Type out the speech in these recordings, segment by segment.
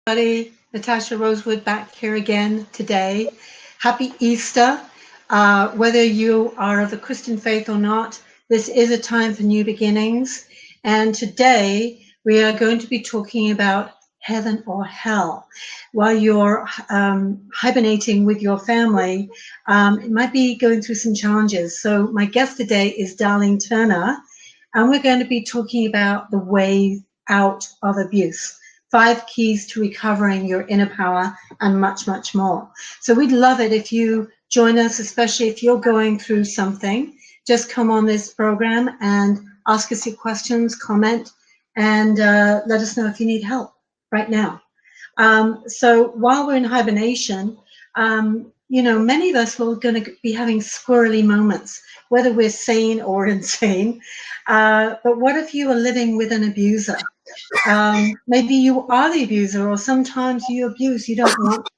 everybody. Natasha Rosewood back here again today. Happy Easter. Whether you are of the Christian faith or not, this is a time for new beginnings. And today we are going to be talking about heaven or hell. While you're hibernating with your family, it might be going through some challenges. So my guest today is Darlene Turner, and we're going to be talking about the way out of abuse. 5 keys to recovering your inner power, and much, much more. So we'd love it if you join us, especially if you're going through something. Just come on this program and ask us your questions, comment, and let us know if you need help right now. So while we're in hibernation, many of us are going to be having squirrely moments, whether we're sane or insane. But what if you are living with an abuser? Maybe you are the abuser, or sometimes you abuse, you don't want,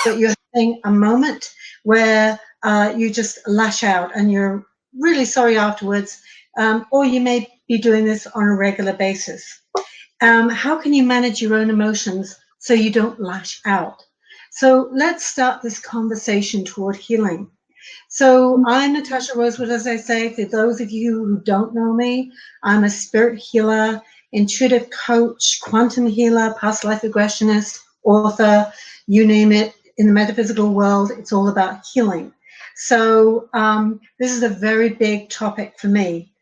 but you're having a moment where you just lash out and you're really sorry afterwards, or you may be doing this on a regular basis. How can you manage your own emotions so you don't lash out? So let's start this conversation toward healing. So I'm Natasha Rosewood, as I say. For those of you who don't know me, I'm a spirit healer, intuitive coach, quantum healer, past life regressionist, author, you name it. In the metaphysical world, it's all about healing. So this is a very big topic for me.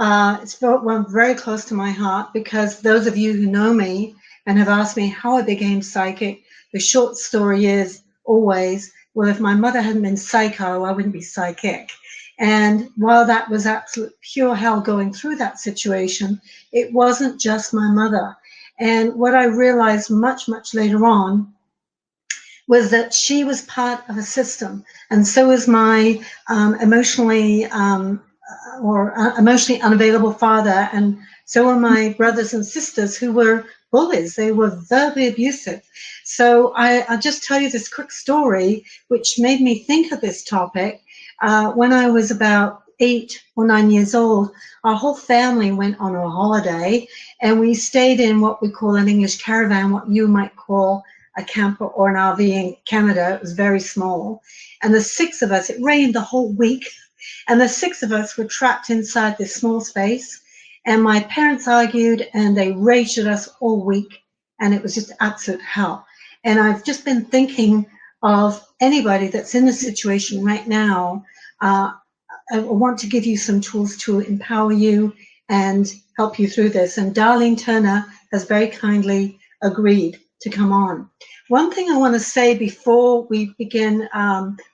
It's one very close to my heart, because those of you who know me and have asked me how I became psychic, the short story is always, well, if my mother hadn't been psycho, I wouldn't be psychic. And while that was absolute pure hell going through that situation, it wasn't just my mother. And what I realized much, much later on was that she was part of a system, and so was my emotionally unavailable father, and so were my brothers and sisters who were bullies. They were verbally abusive. So I'll just tell you this quick story, which made me think of this topic. When I was about 8 or 9 years old, our whole family went on a holiday, and we stayed in what we call an English caravan, what you might call a camper or an RV in Canada. It was very small. And the 6 of us, it rained the whole week, and the 6 of us were trapped inside this small space. And my parents argued, and they raged at us all week, and it was just absolute hell. And I've just been thinking of anybody that's in this situation right now. I want to give you some tools to empower you and help you through this. And Darlene Turner has very kindly agreed to come on. One thing I want to say before we begin,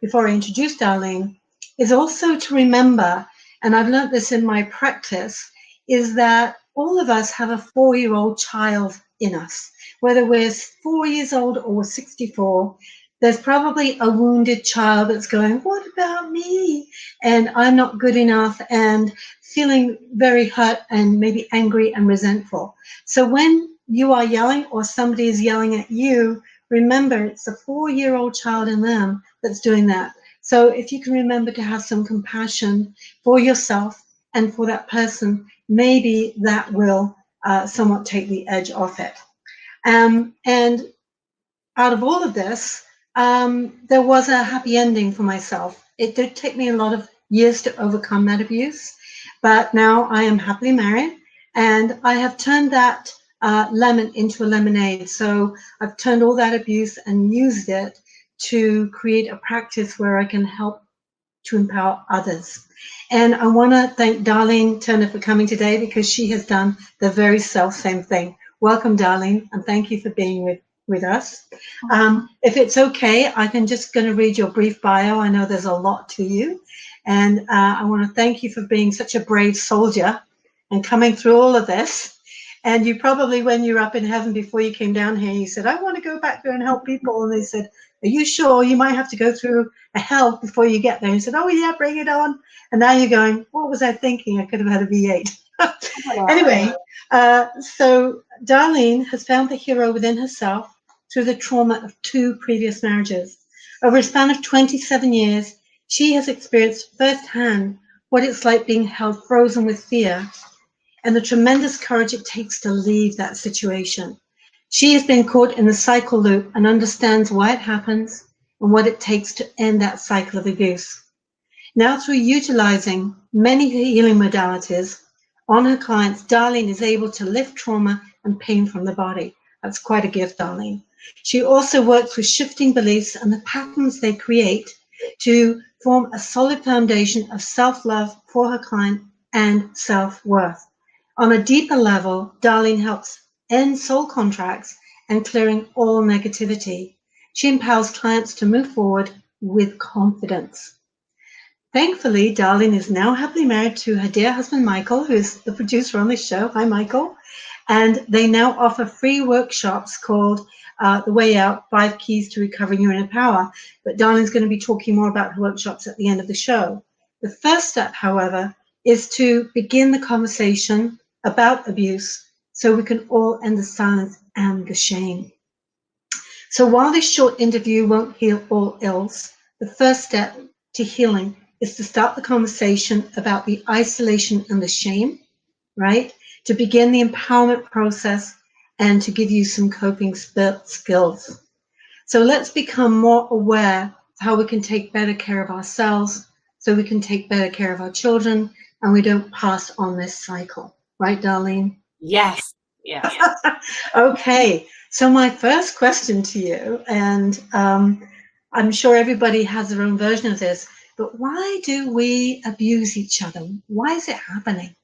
before I introduce Darlene, is also to remember, and I've learned this in my practice, is that all of us have a 4-year-old child in us. Whether we're 4 years old or 64, there's probably a wounded child that's going, what about me? And I'm not good enough, and feeling very hurt and maybe angry and resentful. So when you are yelling or somebody is yelling at you, remember it's a 4-year-old child in them that's doing that. So if you can remember to have some compassion for yourself and for that person, maybe that will somewhat take the edge off it. And out of all of this, there was a happy ending for myself. It did take me a lot of years to overcome that abuse, but now I am happily married, and I have turned that lemon into a lemonade. So I've turned all that abuse and used it to create a practice where I can help to empower others. And I want to thank Darlene Turner for coming today, because she has done the very same thing. Welcome, Darlene, and thank you for being with us. If it's okay, I'm just going to read your brief bio. I know there's a lot to you, and I want to thank you for being such a brave soldier and coming through all of this. And you probably, when you were up in heaven before you came down here, you said, I want to go back there and help people. And they said, are you sure? You might have to go through a hell before you get there. And you said, oh yeah, bring it on. And now you're going, what was I thinking? I could have had a V8. Anyway, so Darlene has found the hero within herself through the trauma of 2 previous marriages. Over a span of 27 years, she has experienced firsthand what it's like being held frozen with fear, and the tremendous courage it takes to leave that situation. She has been caught in the cycle loop and understands why it happens and what it takes to end that cycle of abuse. Now, through utilizing many healing modalities on her clients, Darlene is able to lift trauma and pain from the body. That's quite a gift, Darlene. She also works with shifting beliefs and the patterns they create to form a solid foundation of self-love for her client and self-worth. On a deeper level, Darlene helps end soul contracts and clearing all negativity. She empowers clients to move forward with confidence. Thankfully, Darlene is now happily married to her dear husband, Michael, who is the producer on this show. Hi, Michael. And they now offer free workshops called The Way Out, 5 Keys to Recovering Your Inner Power. But Darlene's going to be talking more about her workshops at the end of the show. The first step, however, is to begin the conversation about abuse so we can all end the silence and the shame. So while this short interview won't heal all ills, the first step to healing is to start the conversation about the isolation and the shame, right? To begin the empowerment process and to give you some coping skills. So let's become more aware of how we can take better care of ourselves so we can take better care of our children and we don't pass on this cycle. Right, Darlene? Yes. Yes. Okay. So my first question to you, and I'm sure everybody has their own version of this, but why do we abuse each other? Why is it happening?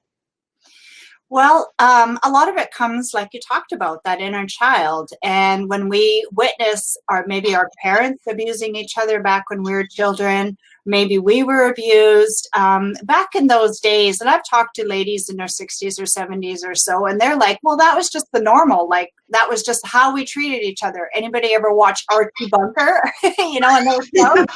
Well, a lot of it comes, like you talked about, that inner child. And when we witness maybe our parents abusing each other back when we were children, maybe we were abused back in those days. And I've talked to ladies in their 60s or 70s or so, and they're like, well, that was just the normal. Like, that was just how we treated each other. Anybody ever watch Archie Bunker? You know, and those shows?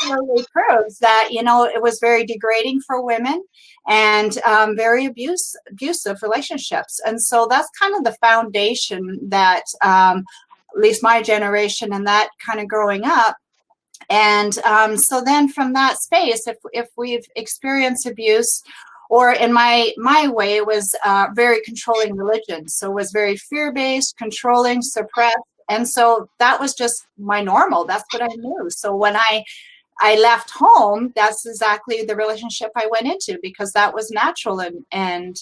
Absolutely proves that, you know, it was very degrading for women and very abusive relationships. And so that's kind of the foundation that at least my generation and that kind of growing up. And so then from that space, if we've experienced abuse, or in my way, it was very controlling religion. So it was very fear-based, controlling, suppressed. And so that was just my normal. That's what I knew. So when I left home, that's exactly the relationship I went into, because that was natural. And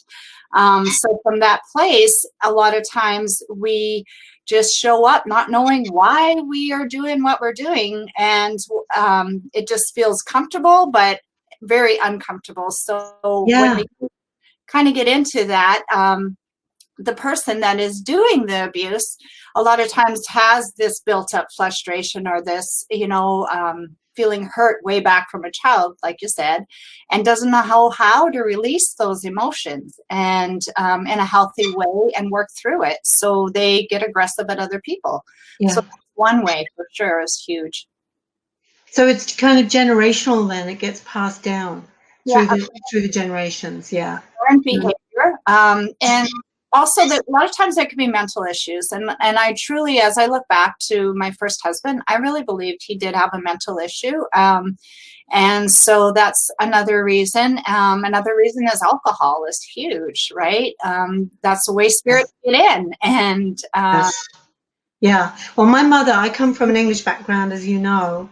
so from that place, a lot of times we just show up not knowing why we are doing what we're doing. And it just feels comfortable, but very uncomfortable. So when we kind of get into that, the person that is doing the abuse a lot of times has this built up frustration or this, you know, feeling hurt way back from a child, like you said, and doesn't know how to release those emotions and in a healthy way and work through it. So they get aggressive at other people. Yeah. So one way for sure is huge. So it's kind of generational then, it gets passed down through the generations. Yeah. Learned behavior. And also, that a lot of times there can be mental issues. And I truly, as I look back to my first husband, I really believed he did have a mental issue. And so that's another reason. Another reason is alcohol is huge, right? That's the way spirits get in. And yeah. Well, my mother, I come from an English background, as you know.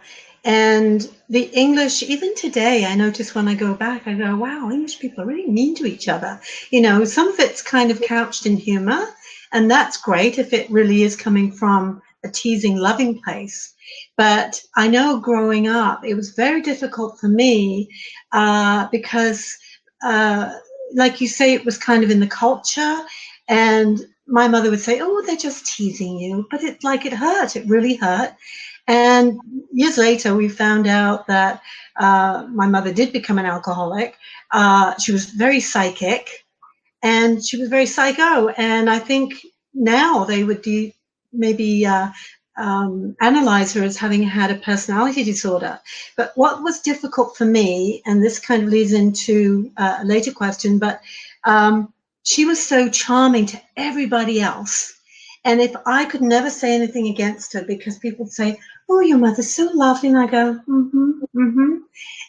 And the English, even today, I notice when I go back, I go, wow, English people are really mean to each other. You know, some of it's kind of couched in humor, and that's great if it really is coming from a teasing, loving place. But I know growing up, it was very difficult for me because, like you say, it was kind of in the culture. And my mother would say, oh, they're just teasing you. But it hurt. It really hurt. And years later, we found out that my mother did become an alcoholic. She was very psychic, and she was very psycho. And I think now they would maybe analyze her as having had a personality disorder. But what was difficult for me, and this kind of leads into a later question, but she was so charming to everybody else. And if I could never say anything against her, because people would say, oh, your mother's so lovely. And I go,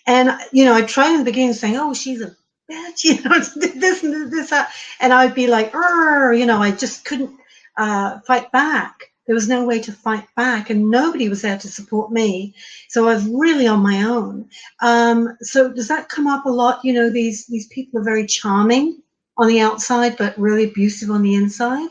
And, you know, I tried in the beginning saying, oh, she's a bitch, you know, this and this, that. And I'd be like, you know, I just couldn't, fight back. There was no way to fight back, and nobody was there to support me. So I was really on my own. So does that come up a lot? You know, these people are very charming on the outside, but really abusive on the inside.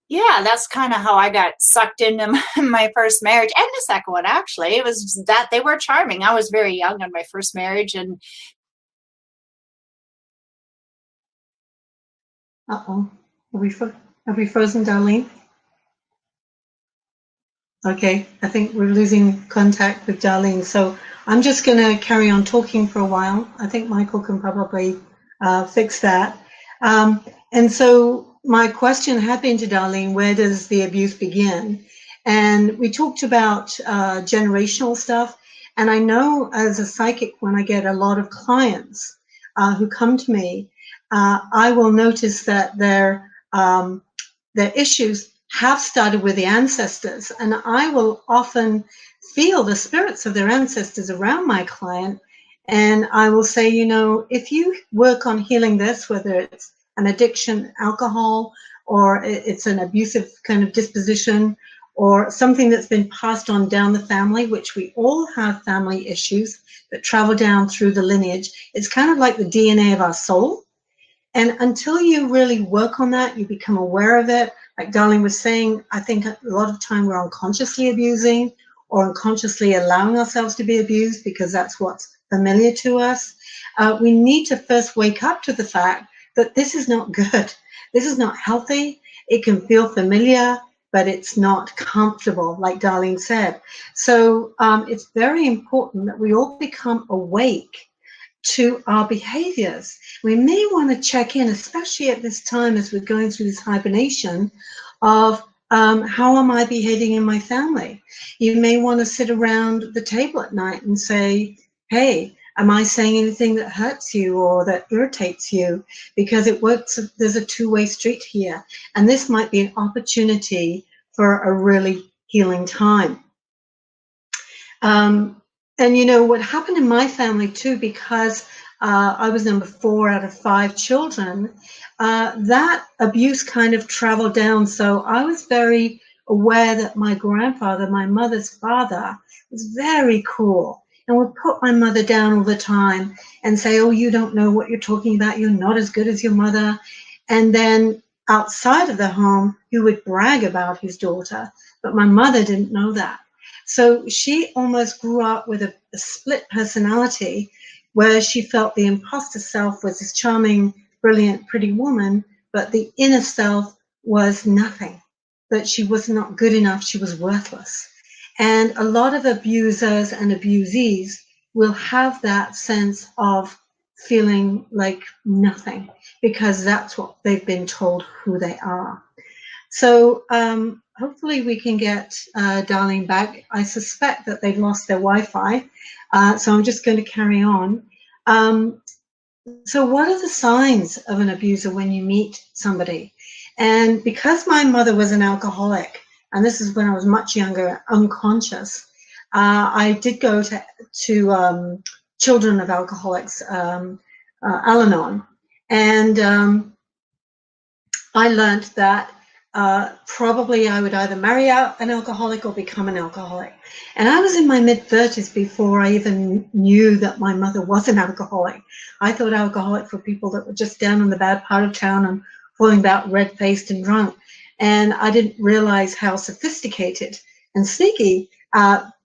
Yeah, that's kind of how I got sucked into my first marriage and the second one, actually. It was that they were charming. I was very young on my first marriage, and Uh-oh. Have we frozen, Darlene? Okay, I think we're losing contact with Darlene. So I'm just going to carry on talking for a while. I think Michael can probably fix that. And so my question had been to Darlene, where does the abuse begin? And we talked about generational stuff. And I know as a psychic, when I get a lot of clients who come to me, I will notice that their issues have started with the ancestors, and I will often feel the spirits of their ancestors around my client, and I will say, you know, if you work on healing this, whether it's an addiction, alcohol, or it's an abusive kind of disposition, or something that's been passed on down the family, which we all have family issues that travel down through the lineage. It's kind of like the DNA of our soul. And until you really work on that, you become aware of it. Like Darlene was saying, I think a lot of time we're unconsciously abusing or unconsciously allowing ourselves to be abused because that's what's familiar to us. We need to first wake up to the fact that this is not good. This is not healthy. It can feel familiar, but it's not comfortable, like Darlene said. So it's very important that we all become awake to our behaviors. We may want to check in, especially at this time as we're going through this hibernation, of how am I behaving in my family? You may want to sit around the table at night and say, hey, am I saying anything that hurts you or that irritates you? Because it works, there's a two-way street here. And this might be an opportunity for a really healing time. And you know what happened in my family too, because I was number 4 out of 5 children, that abuse kind of traveled down. So I was very aware that my grandfather, my mother's father, was very cruel and would put my mother down all the time and say, oh, you don't know what you're talking about. You're not as good as your mother. And then outside of the home, he would brag about his daughter. But my mother didn't know that. So she almost grew up with a split personality where she felt the imposter self was this charming, brilliant, pretty woman, but the inner self was nothing, that she was not good enough, she was worthless. And a lot of abusers and abusees will have that sense of feeling like nothing because that's what they've been told who they are. So hopefully we can get Darlene back. I suspect that they've lost their Wi-Fi, so I'm just going to carry on. So what are the signs of an abuser when you meet somebody? And because my mother was an alcoholic, and this is when I was much younger, unconscious, I did go to Children of Alcoholics, Al-Anon, and I learned that probably I would either marry out an alcoholic or become an alcoholic. And I was in my mid-30s before I even knew that my mother was an alcoholic. I thought alcoholic were people that were just down in the bad part of town and falling about red-faced and drunk. And I didn't realize how sophisticated and sneaky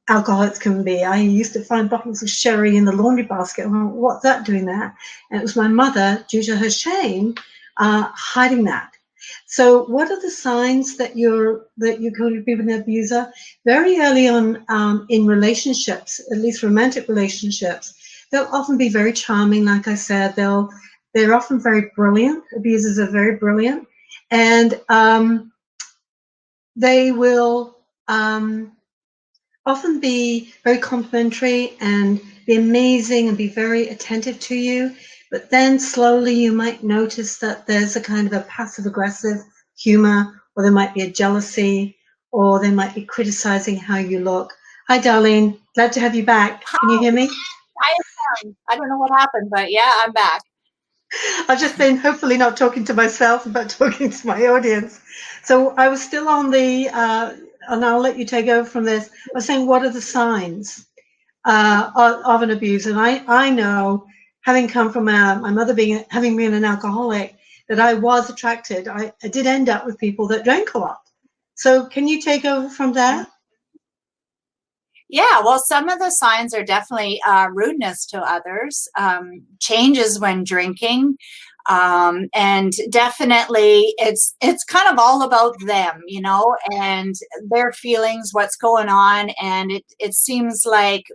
alcoholics can be. I used to find bottles of sherry in the laundry basket. What's that doing there? And it was my mother, due to her shame, hiding that. So what are the signs that you're going to be with an abuser? Very early on in relationships, at least romantic relationships, they'll often be very charming. Like I said, they're often very brilliant. Abusers are very brilliant. And they will often be very complimentary and be amazing and be very attentive to you. But then slowly you might notice that there's a kind of a passive-aggressive humor, or there might be a jealousy, or they might be criticizing how you look. Hi, Darlene. Glad to have you back. Can you hear me? I don't know what happened, but yeah, I'm back. I've just been hopefully not talking to myself, but talking to my audience. So I was still on the, and I'll let you take over from this. I was saying, what are the signs of an abuse? And I know, having come from my mother having been an alcoholic, that I was attracted. I did end up with people that drank a lot. So can you take over from there? Yeah, well, some of the signs are definitely rudeness to others, changes when drinking, and definitely it's kind of all about them, you know, and their feelings, what's going on, and it seems like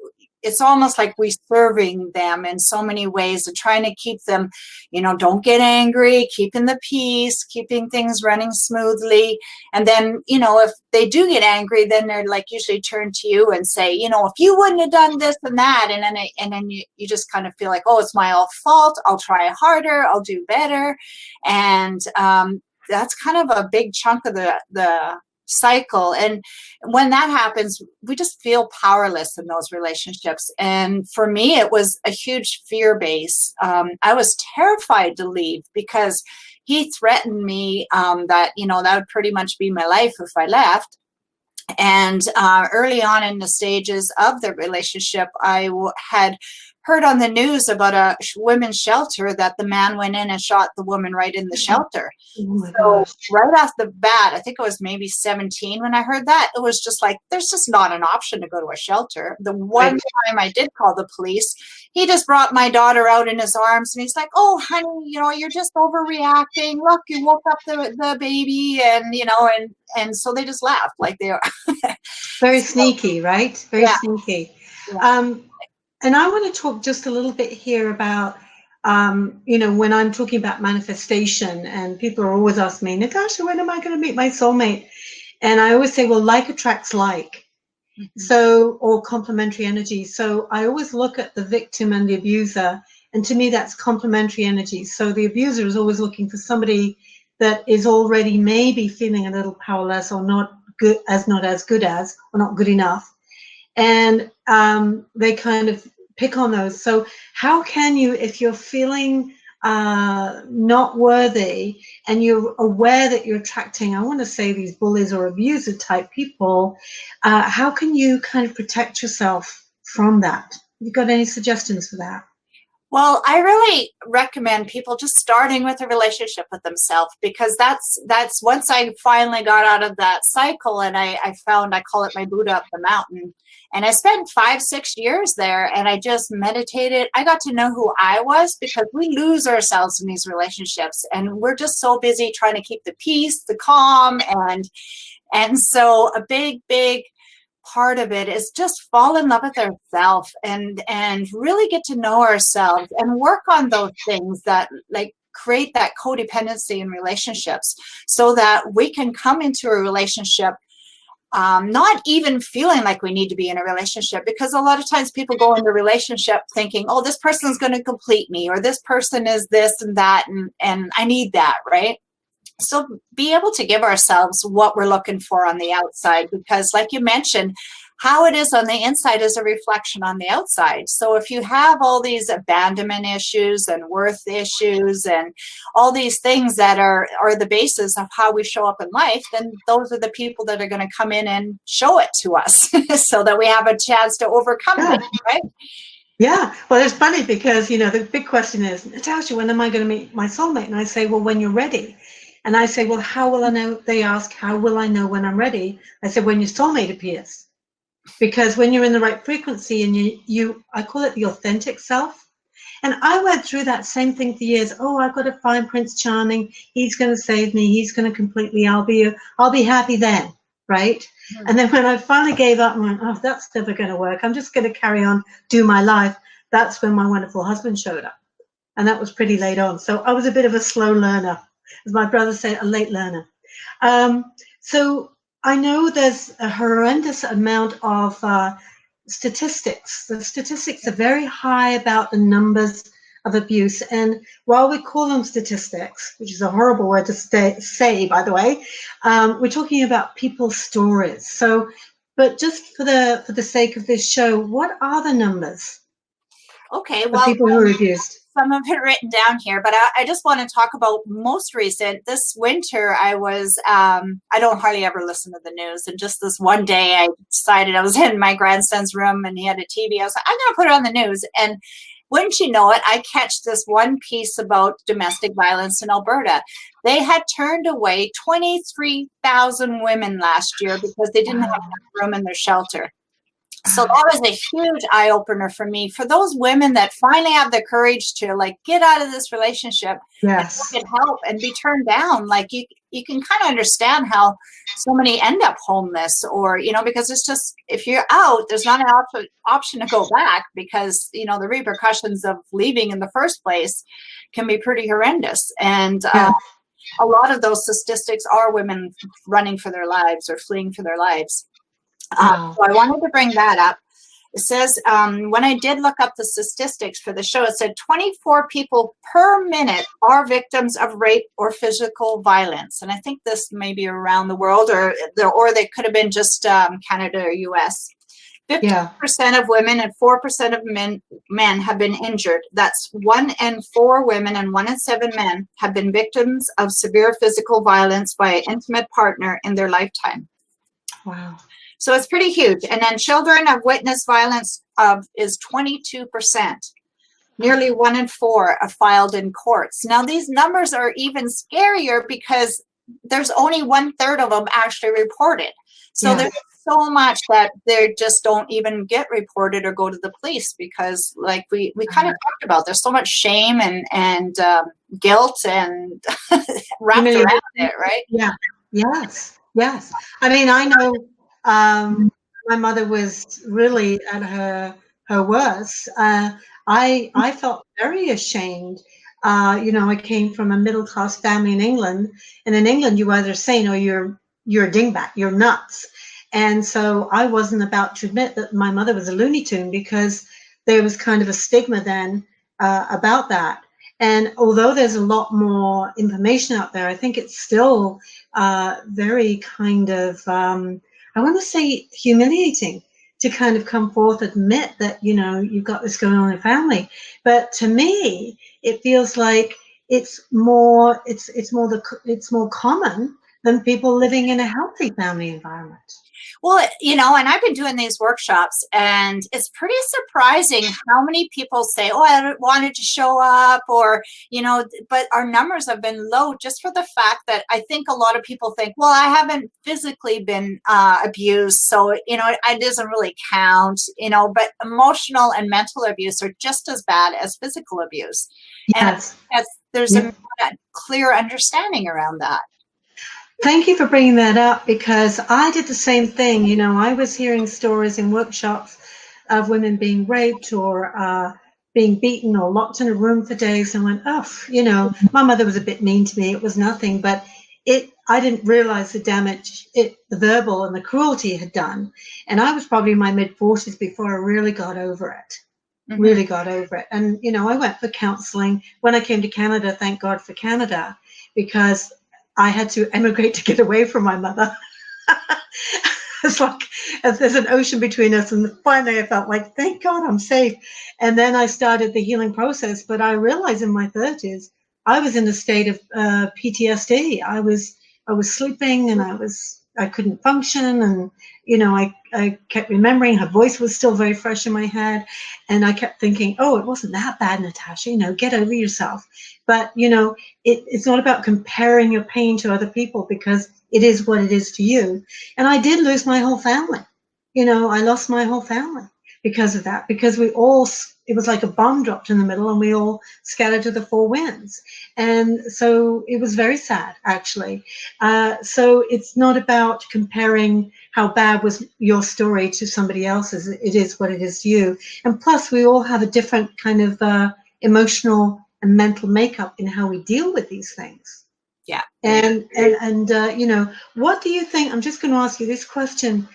it's almost like we're serving them in so many ways of trying to keep them, you know, don't get angry, keeping the peace, keeping things running smoothly. And then, you know, if they do get angry, then they're like usually turn to you and say, you know, if you wouldn't have done this and that, and then you just kind of feel like, oh, it's my own fault. I'll try harder. I'll do better. And that's kind of a big chunk of the cycle. And when that happens, we just feel powerless in those relationships. And for me, it was a huge fear base. I was terrified to leave because he threatened me that, you know, that would pretty much be my life if I left. And early on in the stages of the relationship, I had heard on the news about a women's shelter that the man went in and shot the woman right in the shelter. So right off the bat, I think I was maybe 17 when I heard that. It was just like, there's just not an option to go to a shelter. The one time I did call the police, he just brought my daughter out in his arms and he's like, oh, honey, you know, you're just overreacting. Look, you woke up the baby, and, you know, and so they just laughed like they are. Very sneaky, right? Very sneaky. Yeah. And I want to talk just a little bit here about, you know, when I'm talking about manifestation, and people are always asking me, Natasha, when am I going to meet my soulmate? And I always say, well, like attracts like. So, or complementary energy. So I always look at the victim and the abuser, and to me, that's complementary energy. So the abuser is always looking for somebody that is already maybe feeling a little powerless, or not as good as, or not good enough. And they kind of pick on those. So how can you, if you're feeling not worthy and you're aware that you're attracting, I want to say, these bullies or abuser type people, how can you kind of protect yourself from that? You got any suggestions for that? Well, I really recommend people just starting with a relationship with themselves, because that's once I finally got out of that cycle, and I found, I call it my Buddha up the mountain. And I spent 5-6 years there, and I just meditated. I got to know who I was, because we lose ourselves in these relationships, and we're just so busy trying to keep the peace, the calm, and so a big part of it is just fall in love with ourselves and really get to know ourselves and work on those things that like create that codependency in relationships, so that we can come into a relationship not even feeling like we need to be in a relationship, because a lot of times people go into a relationship thinking, oh, this person's going to complete me, or this person is this and that, and I need that, right? So be able to give ourselves what we're looking for on the outside, because like you mentioned, how it is on the inside is a reflection on the outside. So if you have all these abandonment issues and worth issues and all these things that are the basis of how we show up in life, then those are the people that are going to come in and show it to us so that we have a chance to overcome it, right? Yeah, well, it's funny because, you know, the big question is, Natasha, when am I going to meet my soulmate? And I say, well, when you're ready. And I say, well, how will I know? They ask, how will I know when I'm ready? I said, when your soulmate appears. Because when you're in the right frequency and you I call it the authentic self. And I went through that same thing for years. Oh, I've got to find Prince Charming. He's going to save me. He's going to complete me. I'll be happy then, right? Mm-hmm. And then when I finally gave up and went, oh, that's never going to work. I'm just going to carry on, do my life. That's when my wonderful husband showed up. And that was pretty late on. So I was a bit of a slow learner. As my brother said, a late learner. So I know there's a horrendous amount of statistics. The statistics are very high about the numbers of abuse. And while we call them statistics, which is a horrible word to say, by the way, we're talking about people's stories. So, but just for the sake of this show, what are the numbers? Okay, well, people who are abused. some of it written down here, but I just want to talk about most recent. This winter, I was, I don't hardly ever listen to the news. And just this one day, I decided I was in my grandson's room and he had a TV. I was like, I'm going to put it on the news. And wouldn't you know it, I catch this one piece about domestic violence in Alberta. They had turned away 23,000 women last year because they didn't have enough room in their shelter. So that was a huge eye opener for me. For those women that finally have the courage to like get out of this relationship Yes. and get help and be turned down, like you can kind of understand how so many end up homeless, or, you know, because it's just, if you're out, there's not an option to go back, because, you know, the repercussions of leaving in the first place can be pretty horrendous. And a lot of those statistics are women running for their lives or fleeing for their lives. So I wanted to bring that up. It says, when I did look up the statistics for the show, it said 24 people per minute are victims of rape or physical violence. And I think this may be around the world, or they could have been just Canada or US. 50% of women and 4% of men have been injured. That's 1 in 4 women and 1 in 7 men have been victims of severe physical violence by an intimate partner in their lifetime. Wow. So it's pretty huge. And then children of witnessed violence is 22%. Nearly 1 in 4 are filed in courts. Now, these numbers are even scarier because there's only 1/3 of them actually reported. So there's so much that they just don't even get reported or go to the police, because like we kind of talked about, there's so much shame and guilt and wrapped around it, right? Yeah. Yes. I mean, I know my mother was really at her worst. I felt very ashamed. You know, I came from a middle-class family in England, and in England you either sane or you're a dingbat, you're nuts. And so I wasn't about to admit that my mother was a Looney Tune, because there was kind of a stigma then about that. And although there's a lot more information out there, I think it's still very kind of, I want to say, humiliating to kind of come forth, admit that, you know, you've got this going on in your family. But to me, it feels like it's more common than people living in a healthy family environment. Well, you know, and I've been doing these workshops, and it's pretty surprising how many people say, oh, I wanted to show up, or, you know, but our numbers have been low just for the fact that I think a lot of people think, well, I haven't physically been abused, so, you know, it doesn't really count, you know, but emotional and mental abuse are just as bad as physical abuse. Yes. And there's a clear understanding around that. Thank you for bringing that up, because I did the same thing. You know, I was hearing stories in workshops of women being raped or being beaten or locked in a room for days, and went, oh, you know, my mother was a bit mean to me. It was nothing, but I didn't realize the damage the verbal and the cruelty had done. And I was probably in my mid-40s before I really got over it. Really got over it. And, you know, I went for counseling. When I came to Canada, thank God for Canada, because I had to emigrate to get away from my mother. It's like there's an ocean between us, and finally I felt like, thank God I'm safe. And then I started the healing process, but I realized in my 30s I was in a state of PTSD. I was sleeping, and I couldn't function, and you know, I kept remembering her voice was still very fresh in my head, and I kept thinking, oh, it wasn't that bad, Natasha, you know, get over yourself. But you know, it's not about comparing your pain to other people, because it is what it is to you. And I did lose my whole family. You know, I lost my whole family because of that, because it was like a bomb dropped in the middle, and we all scattered to the four winds. And so it was very sad, actually. So it's not about comparing how bad was your story to somebody else's. It is what it is to you. And plus, we all have a different kind of emotional and mental makeup in how we deal with these things. Yeah. And you know, what do you think? I'm just going to ask you this question.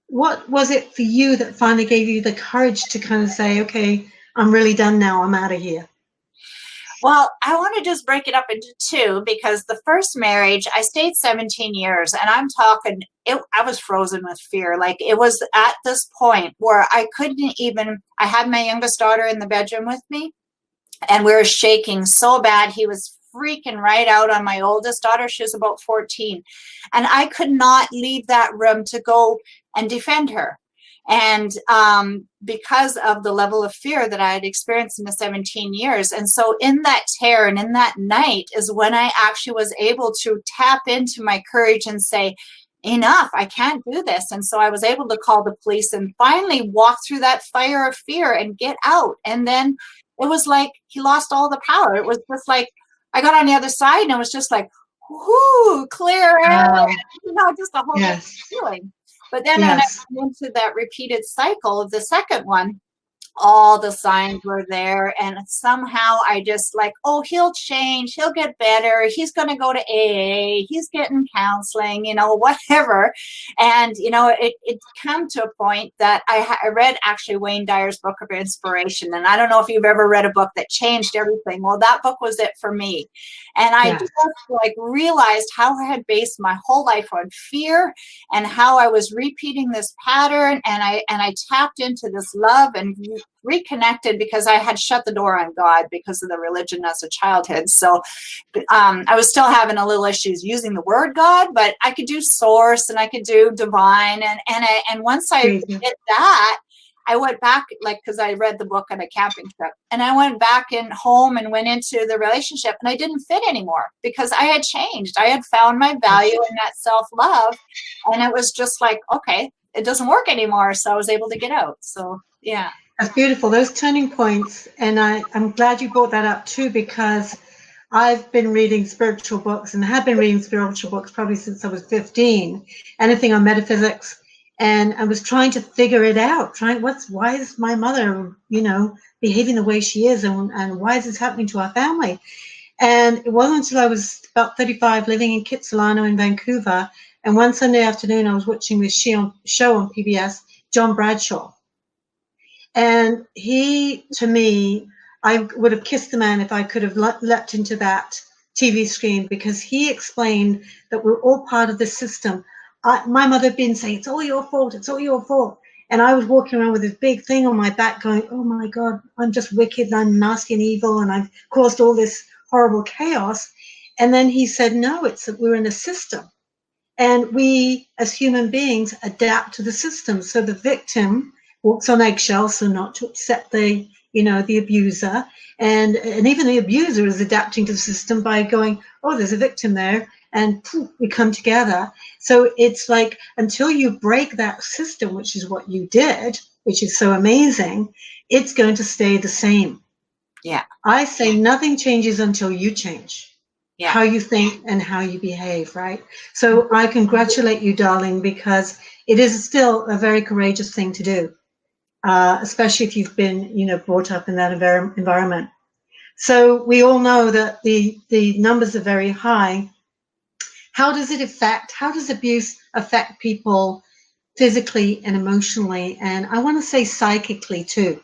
What was it for you that finally gave you the courage to kind of say, okay, I'm really done now, I'm out of here? Well, I want to just break it up into two, because the first marriage, I stayed 17 years, and I'm talking, I was frozen with fear. Like, it was at this point where I couldn't even, I had my youngest daughter in the bedroom with me, and we were shaking so bad. He was freaking right out on my oldest daughter. She was about 14. And I could not leave that room to go and defend her. And because of the level of fear that I had experienced in the 17 years. And so in that terror and in that night is when I actually was able to tap into my courage and say, enough, I can't do this. And so I was able to call the police and finally walk through that fire of fear and get out. And then it was like he lost all the power. It was just like I got on the other side and it was just like, whoo, clear air, just a whole different feeling. But then when I went into that repeated cycle of the second one, all the signs were there, and somehow I just like, oh, he'll change, he'll get better, he's going to go to AA, he's getting counseling, whatever. And it come to a point that I read actually Wayne Dyer's book of inspiration, and I don't know if you've ever read a book that changed everything. Well, that book was it for me. And I just like realized how I had based my whole life on fear and how I was repeating this pattern, and I tapped into this love and reconnected because I had shut the door on God because of the religion as a childhood. So I was still having a little issues using the word God, but I could do source and I could do divine. And once I did that, I went back, because I read the book on a camping trip, and I went back in home and went into the relationship, and I didn't fit anymore because I had changed. I had found my value in that self-love, and it was just like, okay, it doesn't work anymore. So I was able to get out. So, yeah. That's beautiful, those turning points. And I'm glad you brought that up too, because I've been reading spiritual books and have been reading spiritual books probably since I was 15, anything on metaphysics. And I was trying to figure it out, why is my mother, behaving the way she is, and why is this happening to our family? And it wasn't until I was about 35 living in Kitsilano in Vancouver. And one Sunday afternoon, I was watching this show on PBS, John Bradshaw. And he, to me, I would have kissed the man if I could have leapt into that TV screen, because he explained that we're all part of the system. My mother had been saying, it's all your fault, it's all your fault. And I was walking around with this big thing on my back going, oh my God, I'm just wicked and I'm nasty and evil and I've caused all this horrible chaos. And then he said, no, it's that we're in a system. And we, as human beings, adapt to the system. So the victim walks on eggshells, so not to upset the abuser. And even the abuser is adapting to the system by going, oh, there's a victim there. And poof, we come together. So it's like, until you break that system, which is what you did, which is so amazing, it's going to stay the same. Yeah. I say nothing changes until you change. Yeah. How you think and how you behave, right? So I congratulate you, darling, because it is still a very courageous thing to do, especially if you've been, brought up in that environment. So we all know that the numbers are very high. How does abuse affect people physically and emotionally? And I want to say psychically too.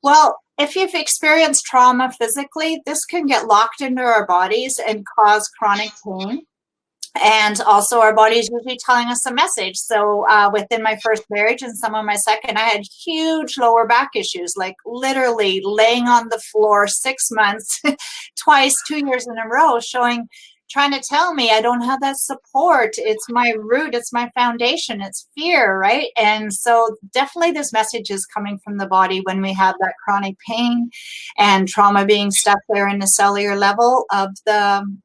Well, if you've experienced trauma physically, this can get locked into our bodies and cause chronic pain. And also our body's usually telling us a message. So within my first marriage and some of my second, I had huge lower back issues, like literally laying on the floor 6 months, twice, 2 years in a row, trying to tell me I don't have that support. It's my root, it's my foundation, it's fear, right? And so definitely this message is coming from the body when we have that chronic pain and trauma being stuck there in the cellular level of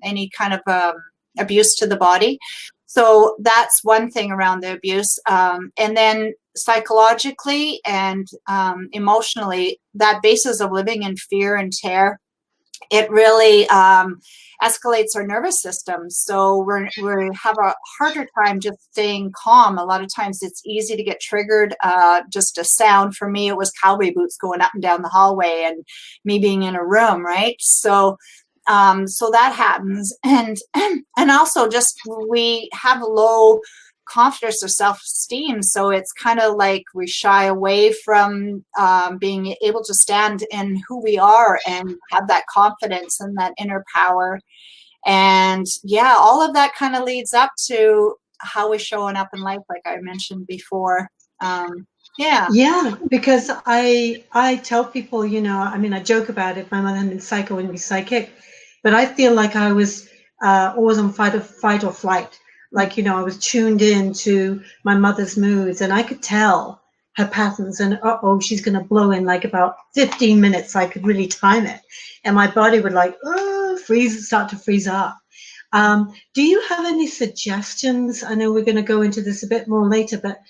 any kind of abuse to the body. So that's one thing around the abuse. And then psychologically and emotionally, that basis of living in fear and terror, it really escalates our nervous system. So we have a harder time just staying calm. A lot of times it's easy to get triggered. Just a sound, for me, it was cowboy boots going up and down the hallway and me being in a room, right? So that happens. And also just we have low confidence or self-esteem. So it's kind of like we shy away from being able to stand in who we are and have that confidence and that inner power. And yeah, all of that kind of leads up to how we're showing up in life, like I mentioned before. Yeah. Yeah, because I tell people, you know, I mean, I joke about it. My mother had been psycho and be psychic, but I feel like I was always on fight or flight. Like, you know, I was tuned in to my mother's moods, and I could tell her patterns. And oh, she's going to blow in like about 15 minutes. I could really time it, and my body would like start to freeze up. Do you have any suggestions? I know we're going to go into this a bit more later, but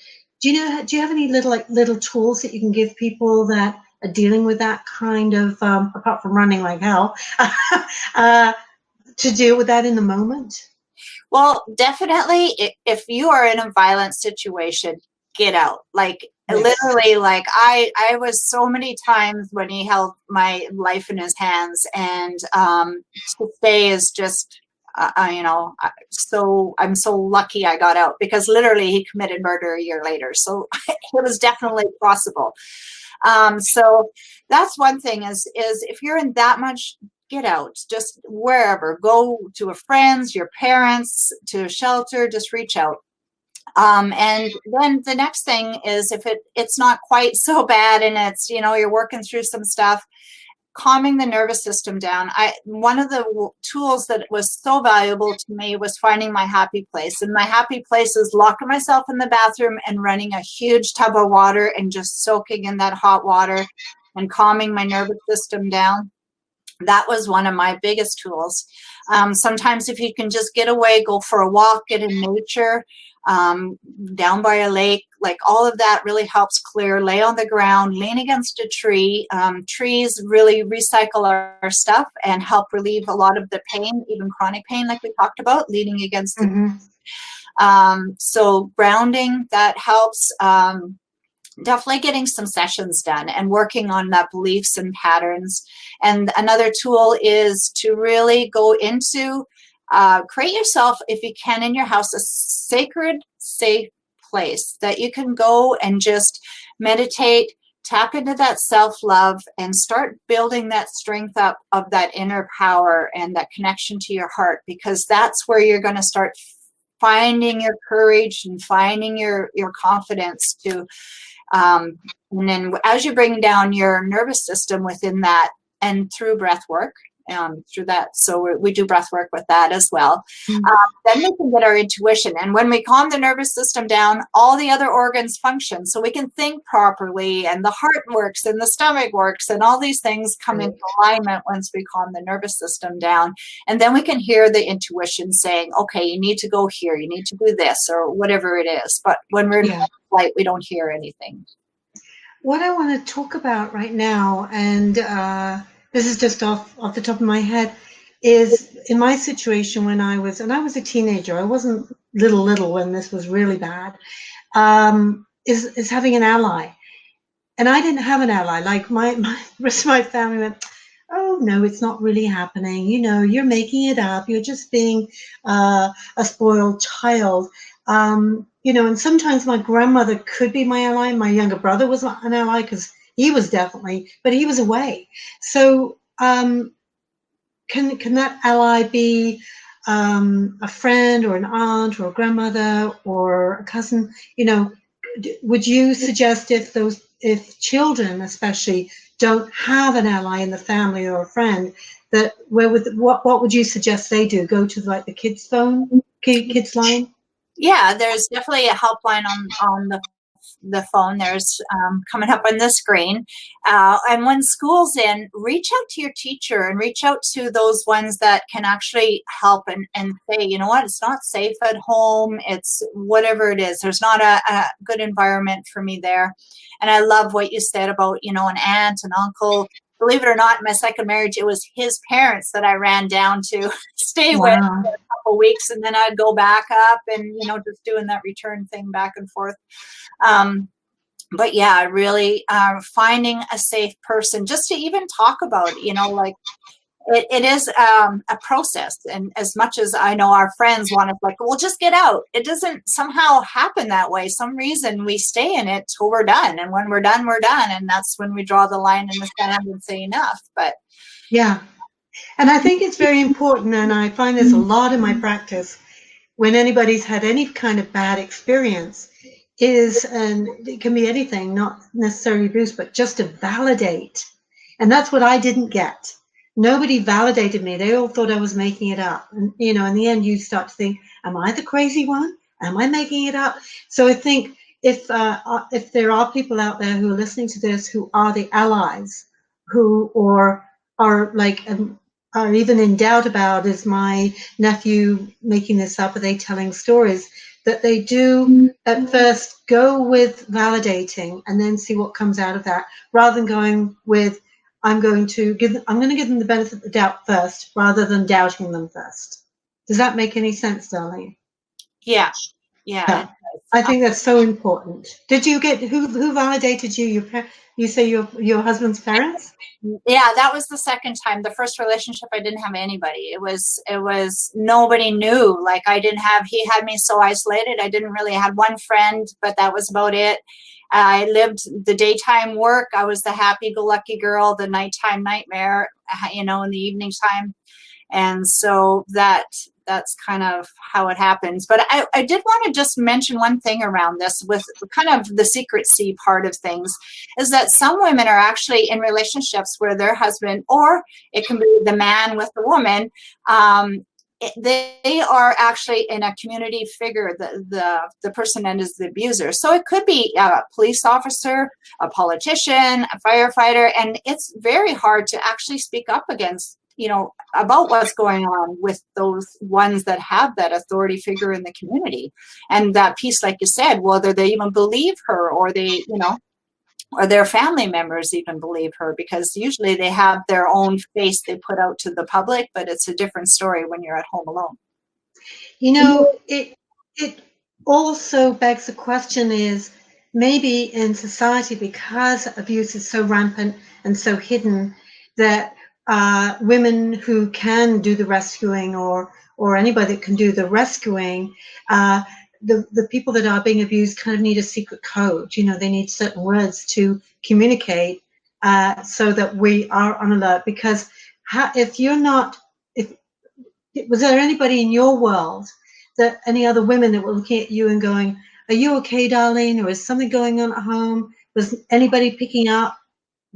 do you have any little tools that you can give people that are dealing with that kind of apart from running like hell to deal with that in the moment? Well, definitely, if you are in a violent situation, get out. Like Yes. literally, like I was so many times when he held my life in his hands, and to stay is just, you know, so I'm so lucky I got out, because literally he committed murder a year later. So it was definitely possible. So that's one thing is if you're in that much, get out, just wherever, go to a friend's, your parents, to a shelter, just reach out. And then the next thing is, if it's not quite so bad and it's, you know, you're working through some stuff, calming the nervous system down. One of the tools that was so valuable to me was finding my happy place. And my happy place is locking myself in the bathroom and running a huge tub of water and just soaking in that hot water and calming my nervous system down. That was one of my biggest tools. Sometimes if you can just get away, go for a walk, get in nature, down by a lake, like all of that really helps clear. Lay on the ground, lean against a tree. Trees really recycle our stuff and help relieve a lot of the pain, even chronic pain, like we talked about, leaning against the so grounding, that helps. Definitely getting some sessions done and working on that beliefs and patterns. And another tool is to really go into, create yourself, if you can, in your house, a sacred, safe place that you can go and just meditate, tap into that self-love, and start building that strength up of that inner power and that connection to your heart, because that's where you're going to start finding your courage and finding your confidence to and then as you bring down your nervous system within that, and through breath work, through that, so we do breath work with that as well. Then we can get our intuition, and when we calm the nervous system down, all the other organs function, so we can think properly, and the heart works, and the stomach works, and all these things come into alignment once we calm the nervous system down. And then we can hear the intuition saying, okay, you need to go here, you need to do this, or whatever it is. But when we're in flight, we don't hear anything. What I want to talk about right now, and this is just off the top of my head, is in my situation when I was a teenager. I wasn't little when this was really bad. Is having an ally, and I didn't have an ally. Like my rest of my family went, oh no, it's not really happening. You know, you're making it up. You're just being a spoiled child. You know, and sometimes my grandmother could be my ally. My younger brother was an ally because he was definitely, but he was away. So can that ally be a friend or an aunt or a grandmother or a cousin? You know, would you suggest if children especially don't have an ally in the family or a friend, that what would you suggest they do? Go to like the kids line? Yeah, there's definitely a helpline on the phone. There's coming up on the screen. And when school's in, reach out to your teacher and reach out to those ones that can actually help and say, you know what, it's not safe at home. It's whatever it is. There's not a good environment for me there. And I love what you said about, you know, an aunt, an uncle. Believe it or not, in my second marriage, it was his parents that I ran down to stay with for a couple weeks, and then I'd go back up and, you know, just doing that return thing back and forth. But yeah, really finding a safe person just to even talk about it, you know, like it is a process. And as much as I know our friends want to like, well, just get out. It doesn't somehow happen that way. Some reason we stay in it till we're done. And when we're done, we're done. And that's when we draw the line in the sand and say enough. But yeah. And I think it's very important. And I find this a lot in my practice. When anybody's had any kind of bad experience, is, and it can be anything, not necessarily abuse, but just to validate. And that's what I didn't get. Nobody validated me. They all thought I was making it up. And, you know, in the end, you start to think, am I the crazy one? Am I making it up? So I think if there are people out there who are listening to this who are the allies, who or are like are even in doubt about, is my nephew making this up? Are they telling stories? That they do at first go with validating and then see what comes out of that, rather than going with, I'm going to give them the benefit of the doubt first, rather than doubting them first. Does that make any sense, Darlene? Yeah. Yeah. I think that's so important. Did you get who validated you? You say your husband's parents? Yeah, that was the second time. The first relationship, I didn't have anybody. It was nobody knew. Like he had me so isolated. I didn't really had one friend, but that was about it. I lived the daytime work. I was the happy-go-lucky girl, the nighttime nightmare, you know, in the evening time. And so that's kind of how it happens. But I did want to just mention one thing around this with kind of the secrecy part of things, is that some women are actually in relationships where their husband, or it can be the man with the woman, they are actually in a community figure, the person that is the abuser. So it could be a police officer, a politician, a firefighter, and it's very hard to actually speak up against, you know, about what's going on with those ones that have that authority figure in the community. And that piece, like you said, whether they even believe her, or they, you know, or their family members even believe her, because usually they have their own face they put out to the public, but it's a different story when you're at home alone. You know, it also begs the question is, maybe in society, because abuse is so rampant and so hidden, that women who can do the rescuing, or anybody that can do the rescuing, the people that are being abused kind of need a secret code. You know, they need certain words to communicate so that we are on alert. Because if you're not, was there anybody in your world, that any other women that were looking at you and going, are you okay, Darlene? Or is something going on at home? Was anybody picking up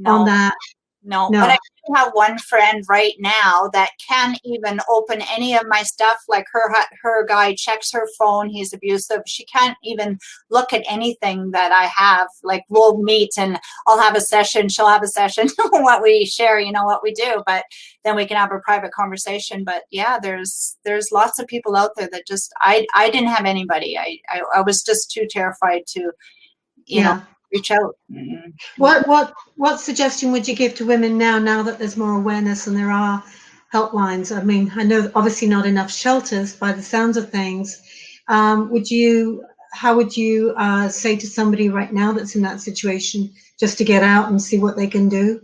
on that? No, but I do have one friend right now that can't even open any of my stuff. Like her guy checks her phone. He's abusive. She can't even look at anything that I have. Like, we'll meet and I'll have a session. She'll have a session. What we share, you know, what we do. But then we can have a private conversation. But yeah, there's lots of people out there that just, I didn't have anybody. I was just too terrified to, you know, reach out. What suggestion would you give to women now that there's more awareness and there are helplines? I mean, I know obviously not enough shelters by the sounds of things. How would you say to somebody right now that's in that situation, just to get out and see what they can do?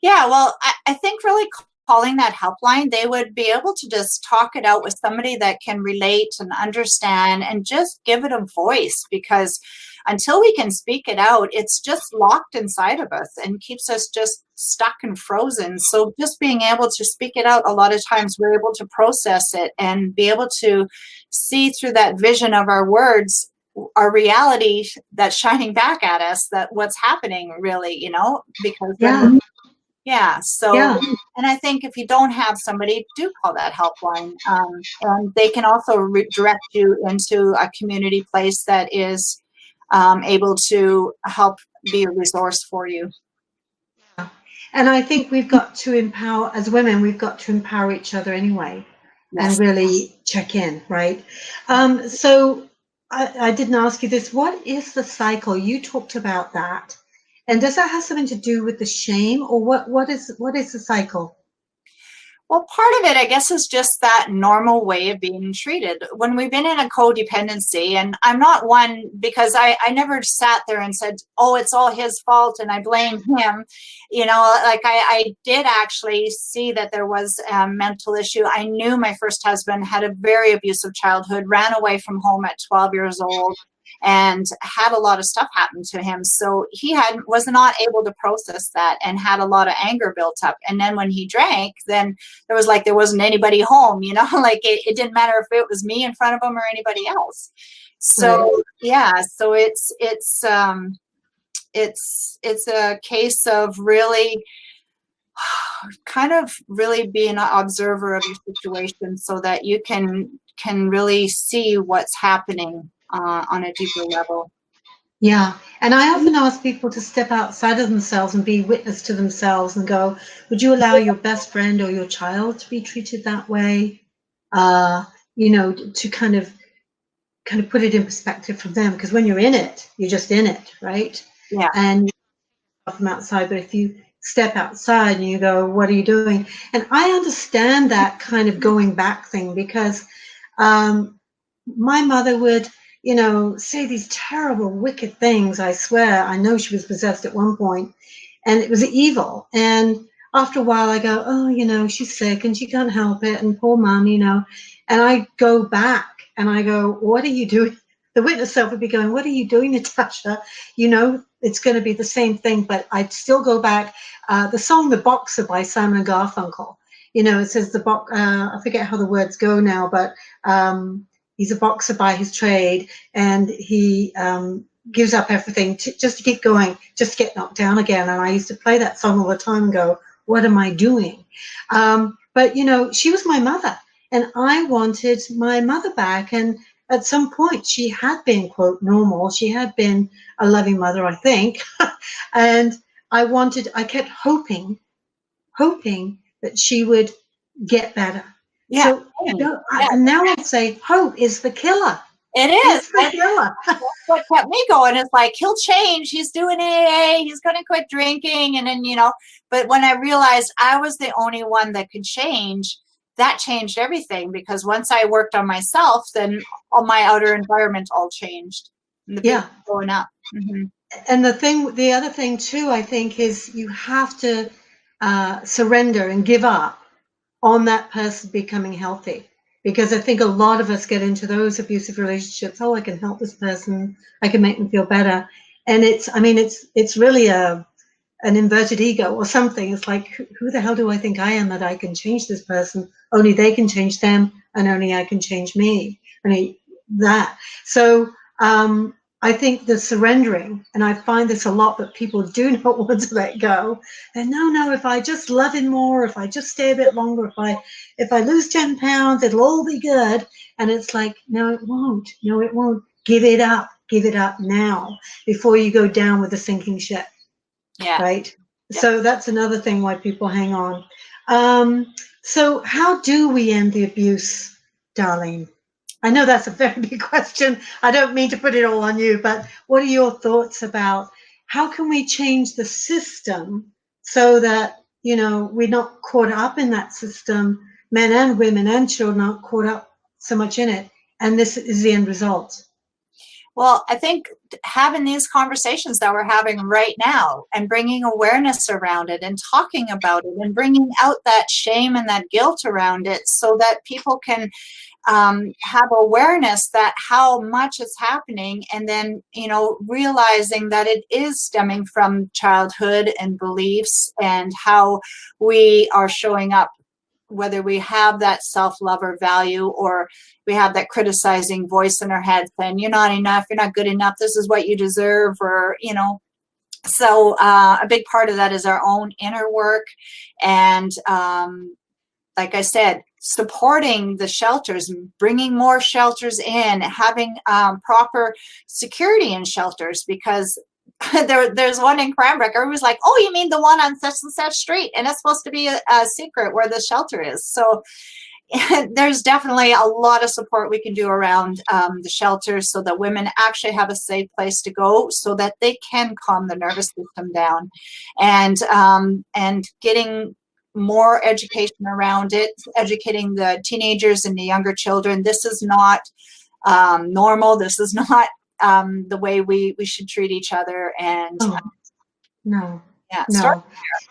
Yeah, well, I think really calling that helpline, they would be able to just talk it out with somebody that can relate and understand, and just give it a voice, because until we can speak it out, it's just locked inside of us and keeps us just stuck and frozen. So just being able to speak it out, a lot of times we're able to process it and be able to see through that vision of our words, our reality that's shining back at us, that what's happening really, you know, because and I think if you don't have somebody, do call that helpline, and they can also direct you into a community place that is able to help be a resource for you. And I think we've got to empower, as women, we've got to empower each other anyway, and really check in, right? So I didn't ask you this. What is the cycle? You talked about that. And does that have something to do with the shame, or what is the cycle? Well, part of it, I guess, is just that normal way of being treated. When we've been in a codependency, and I'm not one, because I never sat there and said, oh, it's all his fault and I blame him. You know, like I did actually see that there was a mental issue. I knew my first husband had a very abusive childhood, ran away from home at 12 years old, and had a lot of stuff happen to him. So he was not able to process that, and had a lot of anger built up. And then when he drank, then there wasn't anybody home, you know, like it didn't matter if it was me in front of him or anybody else. So yeah, so it's a case of really kind of really being an observer of your situation so that you can really see what's happening on a deeper level. Yeah, and I often ask people to step outside of themselves and be witness to themselves and go, would you allow your best friend or your child to be treated that way? You know, to kind of put it in perspective from them, because when you're in it, you're just in it, right? Yeah. And you're from outside, but if you step outside and you go, what are you doing? And I understand that kind of going back thing, because my mother would, you know, say these terrible, wicked things. I swear, I know she was possessed at one point, and it was evil. And after a while, I go, oh, you know, she's sick and she can't help it, and poor mom, you know. And I go back and I go, what are you doing? The witness self would be going, what are you doing, Natasha? You know, it's going to be the same thing, but I'd still go back. The song "The Boxer" by Simon and Garfunkel. You know, it says I forget how the words go now, but he's a boxer by his trade, and he gives up everything just to keep going, just to get knocked down again. And I used to play that song all the time and go, what am I doing? But, you know, she was my mother, and I wanted my mother back. And at some point, she had been, quote, normal. She had been a loving mother, I think. And I kept hoping that she would get better. Yeah. So and now I'd say hope is the killer. It is. It's the killer. That's what kept me going. It's like, he'll change. He's doing AA. He's going to quit drinking. And then, you know, but when I realized I was the only one that could change, that changed everything, because once I worked on myself, then all my outer environment all changed. And the people going up. Mm-hmm. And the other thing too, I think, is you have to surrender and give up on that person becoming healthy, because I think a lot of us get into those abusive relationships. Oh, I can help this person, I can make them feel better, and it's really an inverted ego or something. It's like, who the hell do I think I am that I can change this person? Only they can change them, and only I can change me. So I think the surrendering, and I find this a lot, that people do not want to let go. And no, if I just love him more, if I just stay a bit longer, if I lose 10 pounds, it'll all be good. And it's like, no, it won't. No, it won't. Give it up. Give it up now, before you go down with a sinking ship. Yeah. Right. Yeah. So that's another thing why people hang on. So how do we end the abuse, Darlene? I know that's a very big question. I don't mean to put it all on you, but what are your thoughts about how can we change the system so that, you know, we're not caught up in that system, men and women and children aren't caught up so much in it, and this is the end result? Well, I think having these conversations that we're having right now, and bringing awareness around it and talking about it and bringing out that shame and that guilt around it, so that people can have awareness that how much is happening, and then, you know, realizing that it is stemming from childhood and beliefs and how we are showing up, whether we have that self-love or value, or we have that criticizing voice in our head saying, you're not enough, you're not good enough, this is what you deserve, or, you know. So a big part of that is our own inner work. And like I said, supporting the shelters, bringing more shelters in, having proper security in shelters, because there's one in Cranbrook. Everybody's like, oh, you mean the one on such and such street? And it's supposed to be a secret where the shelter is. So there's definitely a lot of support we can do around the shelters, so that women actually have a safe place to go, so that they can calm the nervous system down, and getting more education around it, educating the teenagers and the younger children. This is not normal. This is not the way we should treat each other. And no. Yeah, no.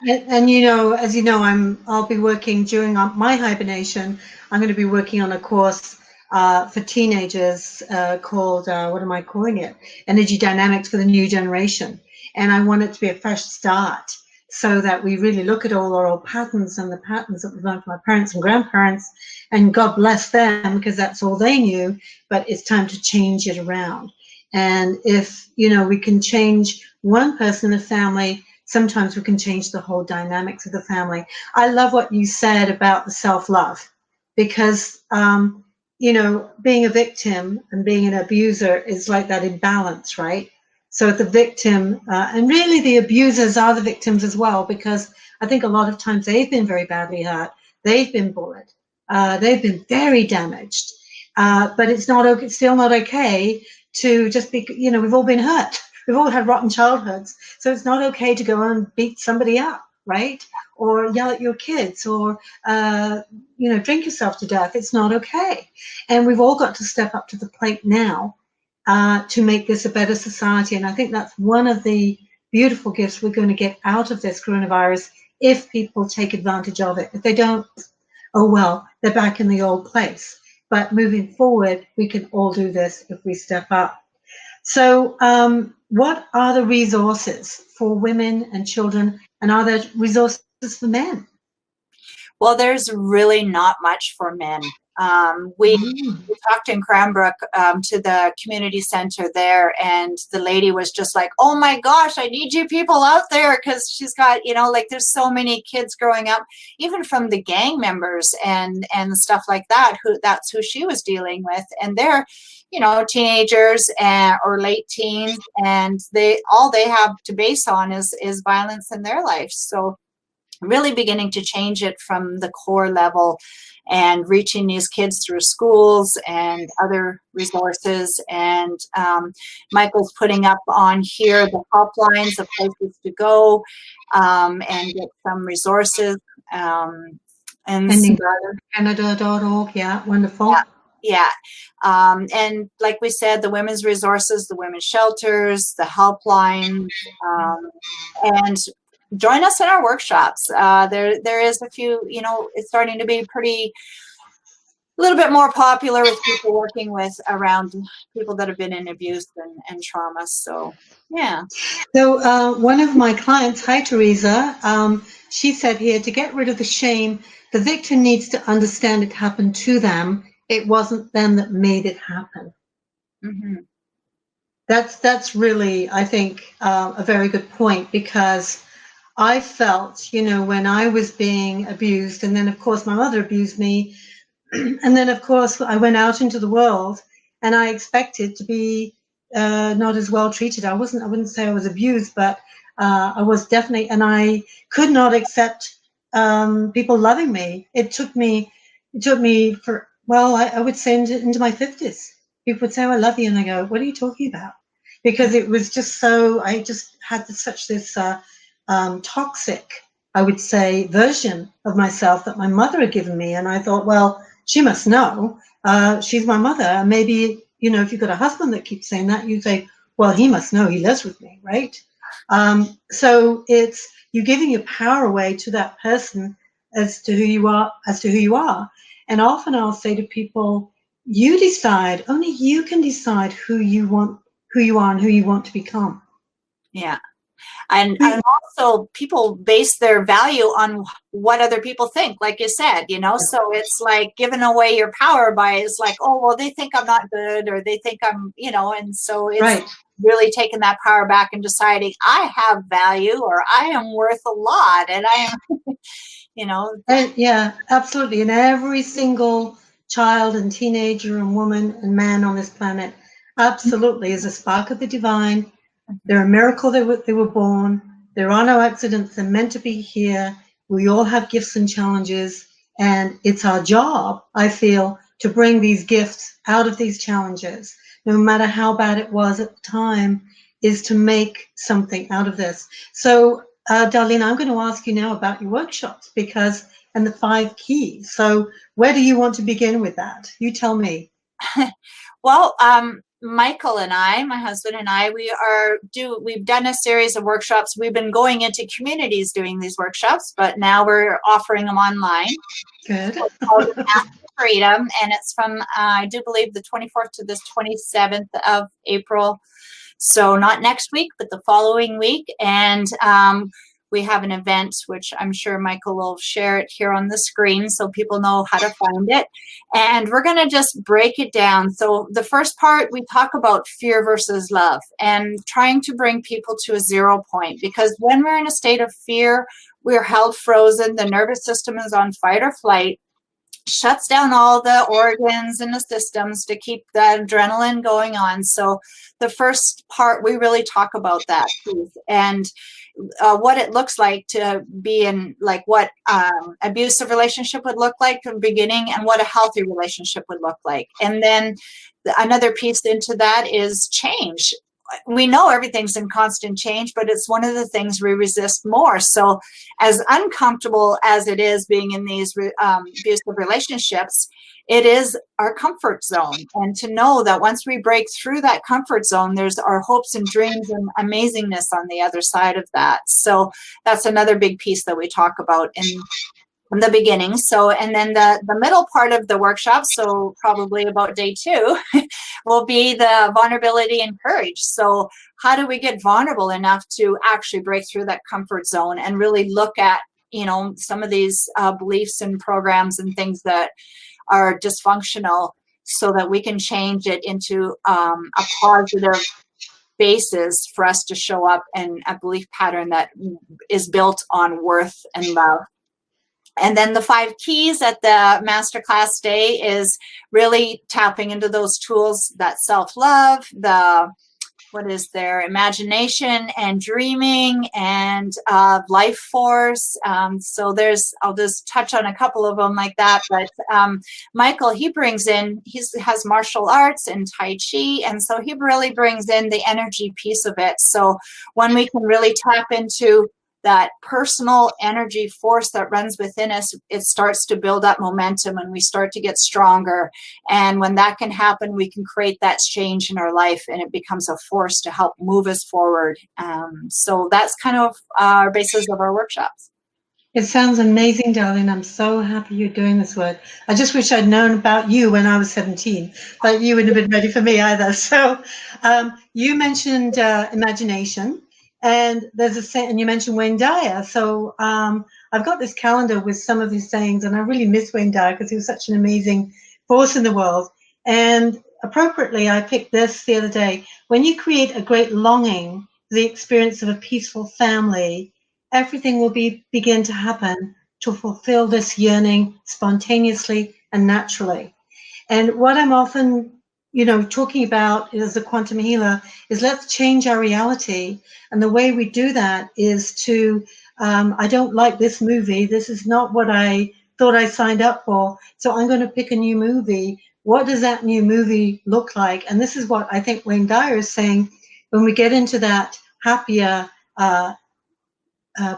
And you know, as you know, I'll be working during my hibernation. I'm going to be working on a course for teenagers called, what am I calling it? Energy Dynamics for the New Generation. And I want it to be a fresh start so that we really look at all our old patterns and the patterns that we've learned from our parents and grandparents, and God bless them because that's all they knew, but it's time to change it around. And if, we can change one person in the family, sometimes we can change the whole dynamics of the family. I love what you said about the self-love, because, being a victim and being an abuser is like that imbalance, right? So the victim, and really the abusers are the victims as well, because I think a lot of times they've been very badly hurt. They've been bullied. They've been very damaged. But it's still not okay to just be, we've all been hurt. We've all had rotten childhoods. So it's not okay to go and beat somebody up, right? Or yell at your kids, or, drink yourself to death. It's not okay. And we've all got to step up to the plate now to make this a better society. And I think that's one of the beautiful gifts we're going to get out of this coronavirus if people take advantage of it. If they don't, oh well, they're back in the old place. But moving forward, we can all do this if we step up. So what are the resources for women and children, and are there resources for men? Well, there's really not much for men. We talked in Cranbrook to the community center there, and the lady was just like, oh my gosh, I need you people out there, because she's got, there's so many kids growing up, even from the gang members and stuff like that, that's who she was dealing with. And they're, teenagers or late teens, and all they have to base on is violence in their life. So really beginning to change it from the core level and reaching these kids through schools and other resources. And Michael's putting up on here the helplines of places to go and get some resources. And Canada.org, yeah, wonderful. Yeah. And like we said, the women's resources, the women's shelters, the helplines, and join us in our workshops. There is a few, it's starting to be a little bit more popular with people working with around people that have been in abuse and trauma. So, yeah. So one of my clients, hi, Teresa, she said here, to get rid of the shame, the victim needs to understand it happened to them. It wasn't them that made it happen. Mm-hmm. That's really, I think, a very good point, because I felt, when I was being abused, and then of course my mother abused me, and then of course I went out into the world and I expected to be not as well treated. I wouldn't say I was abused, but I was definitely, and I could not accept people loving me. It took me for, well, I would say into my 50s. People would say, oh, I love you. And I go, what are you talking about? Because it was just so, I just had such this toxic, I would say, version of myself that my mother had given me. And I thought, well, she must know. She's my mother. And maybe, if you've got a husband that keeps saying that, you say, well, he must know, he lives with me, right? So it's you giving your power away to that person as to who you are. And often I'll say to people, you decide, only you can decide who you are and who you want to become. Yeah. And also people base their value on what other people think, like you said, so it's like giving away your power by, it's like, oh, well, they think I'm not good, or they think I'm, and so it's right. Really taking that power back and deciding I have value, or I am worth a lot, and I am, And, yeah, absolutely. And every single child and teenager and woman and man on this planet absolutely is a spark of the divine. They're a miracle they were born. There are no accidents. They're meant to be here. We all have gifts and challenges, and it's our job, I feel, to bring these gifts out of these challenges, no matter how bad it was at the time, is to make something out of this. So, Darlene, I'm going to ask you now about your workshops, and the 5 keys. So where do you want to begin with that? You tell me. Well, Michael and I, my husband and I, we've done a series of workshops. We've been going into communities doing these workshops, but now we're offering them online. Good. It's called Freedom, and it's from, I do believe, the 24th to the 27th of April. So not next week, but the following week. And we have an event, which I'm sure Michael will share it here on the screen so people know how to find it. And we're going to just break it down. So the first part, we talk about fear versus love and trying to bring people to a 0 point, because when we're in a state of fear, we're held frozen. The nervous system is on fight or flight, shuts down all the organs and the systems to keep the adrenaline going on. So the first part, we really talk about that piece and what it looks like to be in, like what abusive relationship would look like from the beginning and what a healthy relationship would look like. And then another piece into that is change. We know everything's in constant change, but it's one of the things we resist more. So as uncomfortable as it is being in these abusive relationships, it is our comfort zone. And to know that once we break through that comfort zone, there's our hopes and dreams and amazingness on the other side of that. So that's another big piece that we talk about in the beginning. So, and then the middle part of the workshop, so probably about day 2, will be the vulnerability and courage. So how do we get vulnerable enough to actually break through that comfort zone and really look at, you know, some of these beliefs and programs and things that are dysfunctional so that we can change it into a positive basis for us to show up in a belief pattern that is built on worth and love. And then the 5 keys at the masterclass day is really tapping into those tools, that self-love, imagination and dreaming and life force. So I'll just touch on a couple of them like that. But Michael, he has martial arts and Tai Chi. And so he really brings in the energy piece of it. So when we can really tap into that personal energy force that runs within us, it starts to build up momentum and we start to get stronger. And when that can happen, we can create that change in our life and it becomes a force to help move us forward. So that's kind of our basis of our workshops. It sounds amazing, Darlene. I'm so happy you're doing this work. I just wish I'd known about you when I was 17, but you wouldn't have been ready for me either. So you mentioned imagination. And and you mentioned Wayne Dyer. So I've got this calendar with some of his sayings, and I really miss Wayne Dyer because he was such an amazing force in the world. And appropriately, I picked this the other day. When you create a great longing for the experience of a peaceful family, everything will begin to happen to fulfill this yearning spontaneously and naturally. And what I'm often talking about as a quantum healer is let's change our reality. And the way we do that is to, I don't like this movie. This is not what I thought I signed up for. So I'm going to pick a new movie. What does that new movie look like? And this is what I think Wayne Dyer is saying. When we get into that happier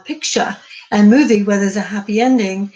picture and movie where there's a happy ending,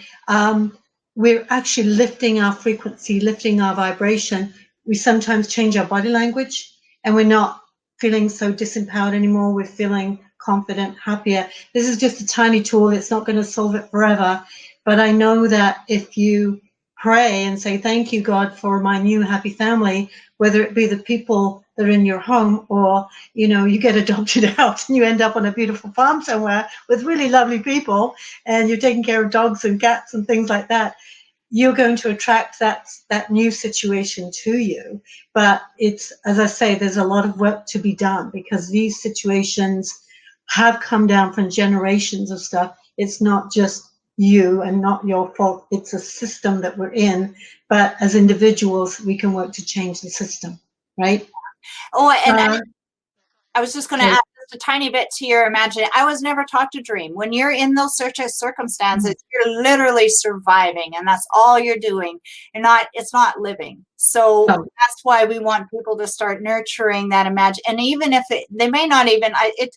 we're actually lifting our frequency, lifting our vibration. We sometimes change our body language and we're not feeling so disempowered anymore. We're feeling confident, happier. This is just a tiny tool. It's not going to solve it forever. But I know that if you pray and say, thank you, God, for my new happy family, whether it be the people that are in your home or, you get adopted out and you end up on a beautiful farm somewhere with really lovely people and you're taking care of dogs and cats and things like that, you're going to attract that new situation to you. But it's, as I say, there's a lot of work to be done because these situations have come down from generations of stuff. It's not just you and not your fault. It's a system that we're in. But as individuals, we can work to change the system, right? Oh, and I was just going to add just a tiny bit to your imagination. I was never taught to dream. When you're in those circumstances, you're literally surviving, and that's all you're doing. It's not living. So that's why we want people to start nurturing that imagine. And even if they may not even,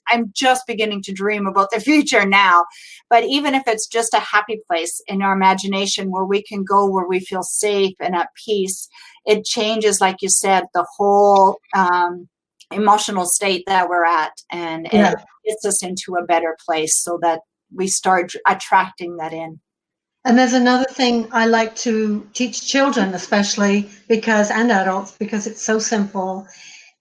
I'm just beginning to dream about the future now. But even if it's just a happy place in our imagination where we can go, where we feel safe and at peace, it changes, like you said, the whole emotional state that we're at, and it gets us into a better place so that we start attracting that in. And there's another thing I like to teach children, especially and adults, because it's so simple.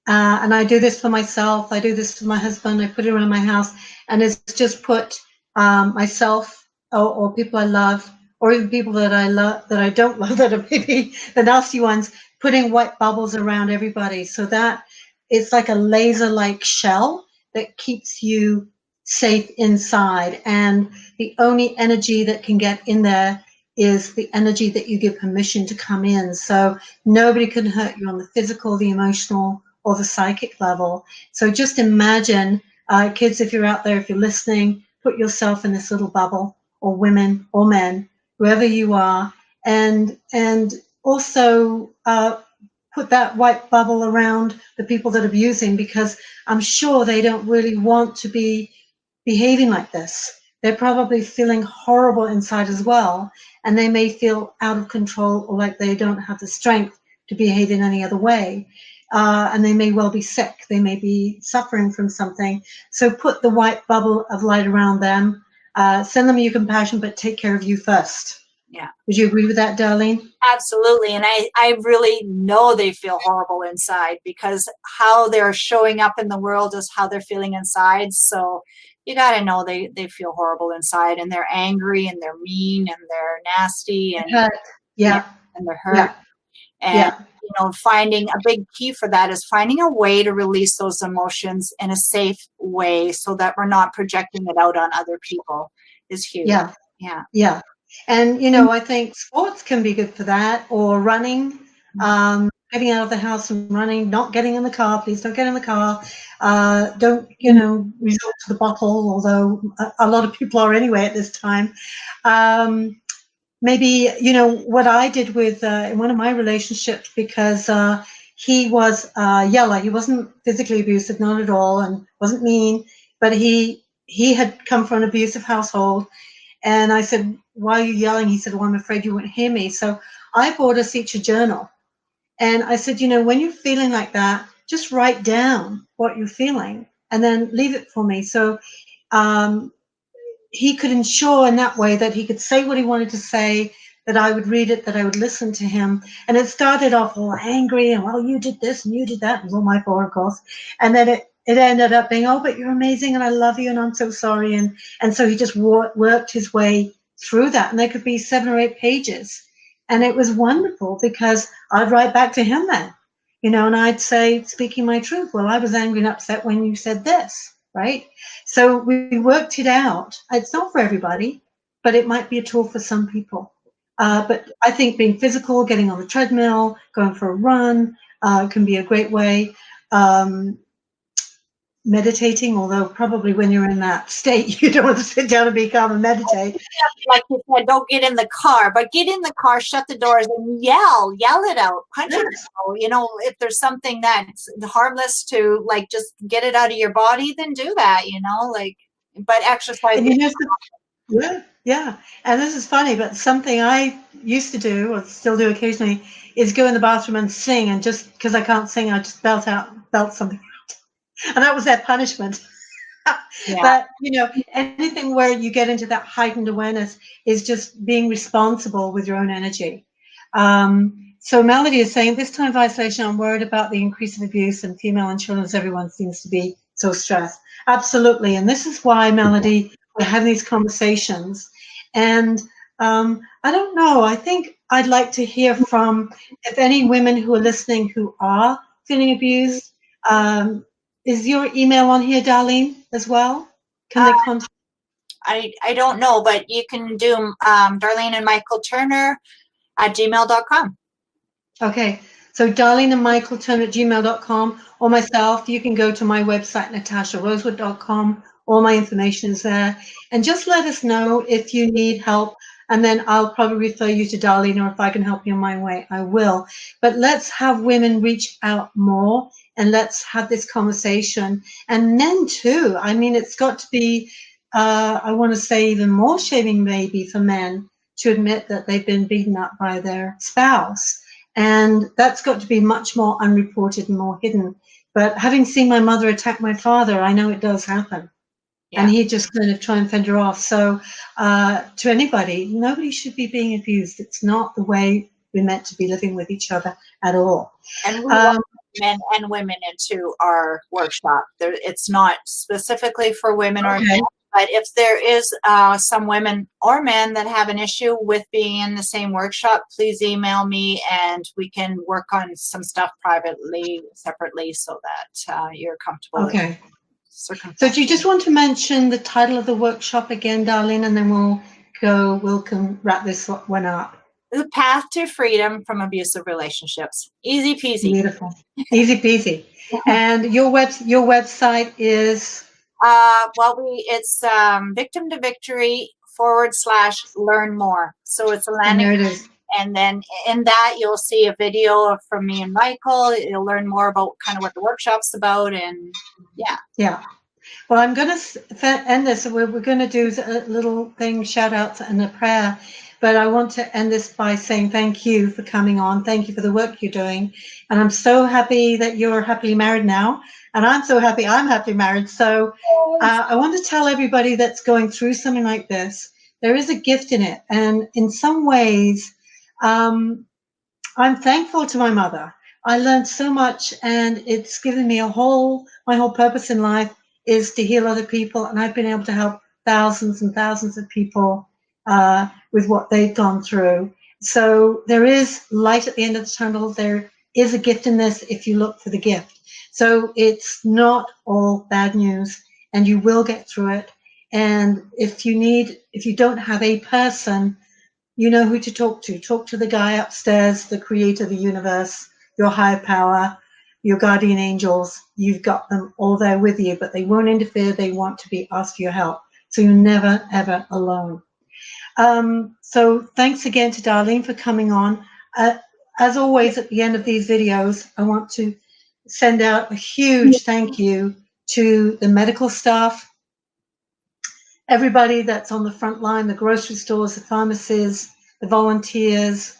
And I do this for myself. I do this for my husband. I put it around my house, and it's just put myself or people I love, or even people that I love that I don't love, that are maybe the nasty ones, putting white bubbles around everybody so that it's like a laser-like shell that keeps you safe inside. And the only energy that can get in there is the energy that you give permission to come in. So nobody can hurt you on the physical, the emotional, or the psychic level. So just imagine, kids, if you're out there, if you're listening, put yourself in this little bubble, or women or men, whoever you are, and also put that white bubble around the people that are abusing, because I'm sure they don't really want to be behaving like this. They're probably feeling horrible inside as well, and they may feel out of control or like they don't have the strength to behave in any other way. And they may well be sick. They may be suffering from something. So put the white bubble of light around them. Send them your compassion, but take care of you first. Yeah. Would you agree with that, Darlene? Absolutely. And I really know they feel horrible inside, because how they're showing up in the world is how they're feeling inside. So you got to know they feel horrible inside, and they're angry, and they're mean, and they're nasty, and yeah, and they're hurt. And you know, finding a big key for that is finding a way to release those emotions in a safe way, so that we're not projecting it out on other people, is huge. Yeah. And, you know, I think sports can be good for that, or running, getting out of the house and running, not getting in the car. Please don't get in the car. Don't, you know, resort to the bottle, although a lot of people are anyway at this time. Maybe, you know, what I did with in one of my relationships, because he was a yeller. He wasn't physically abusive, not at all, and wasn't mean, but he had come from an abusive household. And I said, why are you yelling? He said, well, I'm afraid you won't hear me. So I bought us each a journal. And I said, you know, when you're feeling like that, just write down what you're feeling and then leave it for me. So he could ensure in that way that he could say what he wanted to say, that I would read it, that I would listen to him. And it started off all angry and, well, you did this and you did that. It was all my fault, of course. And then it ended up being, oh, but you're amazing and I love you and I'm so sorry. And so he just worked his way through that. And there could be 7 or 8 pages. And it was wonderful, because I'd write back to him then, you know, and I'd say, speaking my truth, well, I was angry and upset when you said this, right? So we worked it out. It's not for everybody, but it might be a tool for some people. But I think being physical, getting on the treadmill, going for a run can be a great way. Meditating, although probably when you're in that state, you don't want to sit down and be calm and meditate. Like you said, don't get in the car, but get in the car, shut the doors, and yell it out, punch it out. You know, if there's something that's harmless to, like, just get it out of your body, then do that, you know, like, but exercise. And you know, yeah. And this is funny, but something I used to do, or still do occasionally, is go in the bathroom and sing, and just because I can't sing, I just belt something. And that was their punishment. But, you know, anything where you get into that heightened awareness is just being responsible with your own energy. So Melody is saying, this time of isolation, I'm worried about the increase of abuse and female and children, as everyone seems to be so stressed. Absolutely. And this is why, Melody, we're having these conversations. And I don't know, I think I'd like to hear from, if any women who are listening who are feeling abused. Is your email on here, Darlene, as well? Can they contact? I don't know, but you can do Darlene and Michael Turner at gmail.com. Okay, so Darlene and Michael Turner at gmail.com, or myself. You can go to my website, natasharosewood.com. All my information is there. And just let us know if you need help, and then I'll probably refer you to Darlene, or if I can help you in my way, I will. But let's have women reach out more, and let's have this conversation. And men too. I mean, it's got to be, I want to say, even more shaming maybe for men to admit that they've been beaten up by their spouse. And that's got to be much more unreported and more hidden. But having seen my mother attack my father, I know it does happen. Yeah. And he just kind of try and fend her off. So to anybody, nobody should be being abused. It's not the way we're meant to be living with each other at all. And we welcome men and women into our workshop. It's not specifically for women or men. But if there is some women or men that have an issue with being in the same workshop, please email me and we can work on some stuff privately, separately, so that you're comfortable. Okay. So do you just want to mention the title of the workshop again, Darlene, and then we can wrap this one up. The Path to Freedom from Abusive Relationships. Easy peasy. Beautiful. Easy peasy. And your website is? It's Victim to Victory /learn more. So it's a landing. And there it is. And then in that, you'll see a video from me and Michael. You'll learn more about kind of what the workshop's about. And yeah. Yeah. Well, I'm going to end this. We're going to do a little thing, shout outs and a prayer. But I want to end this by saying thank you for coming on. Thank you for the work you're doing. And I'm so happy that you're happily married now. And I'm so happy I'm happily married. So I want to tell everybody that's going through something like this, there is a gift in it. And in some ways, I'm thankful to my mother. I learned so much, and it's given me my whole purpose in life is to heal other people. And I've been able to help thousands and thousands of people with what they've gone through. So there is light at the end of the tunnel. There is a gift in this if you look for the gift. So it's not all bad news, and you will get through it. And if you don't have a person, you know who to talk to. Talk to the guy upstairs, the creator of the universe, your higher power, your guardian angels. You've got them all there with you, but they won't interfere. They want to be asked for your help. So you're never, ever alone. So thanks again to Darlene for coming on. As always, at the end of these videos, I want to send out a huge thank you to the medical staff, everybody that's on the front line, the grocery stores, the pharmacies, the volunteers,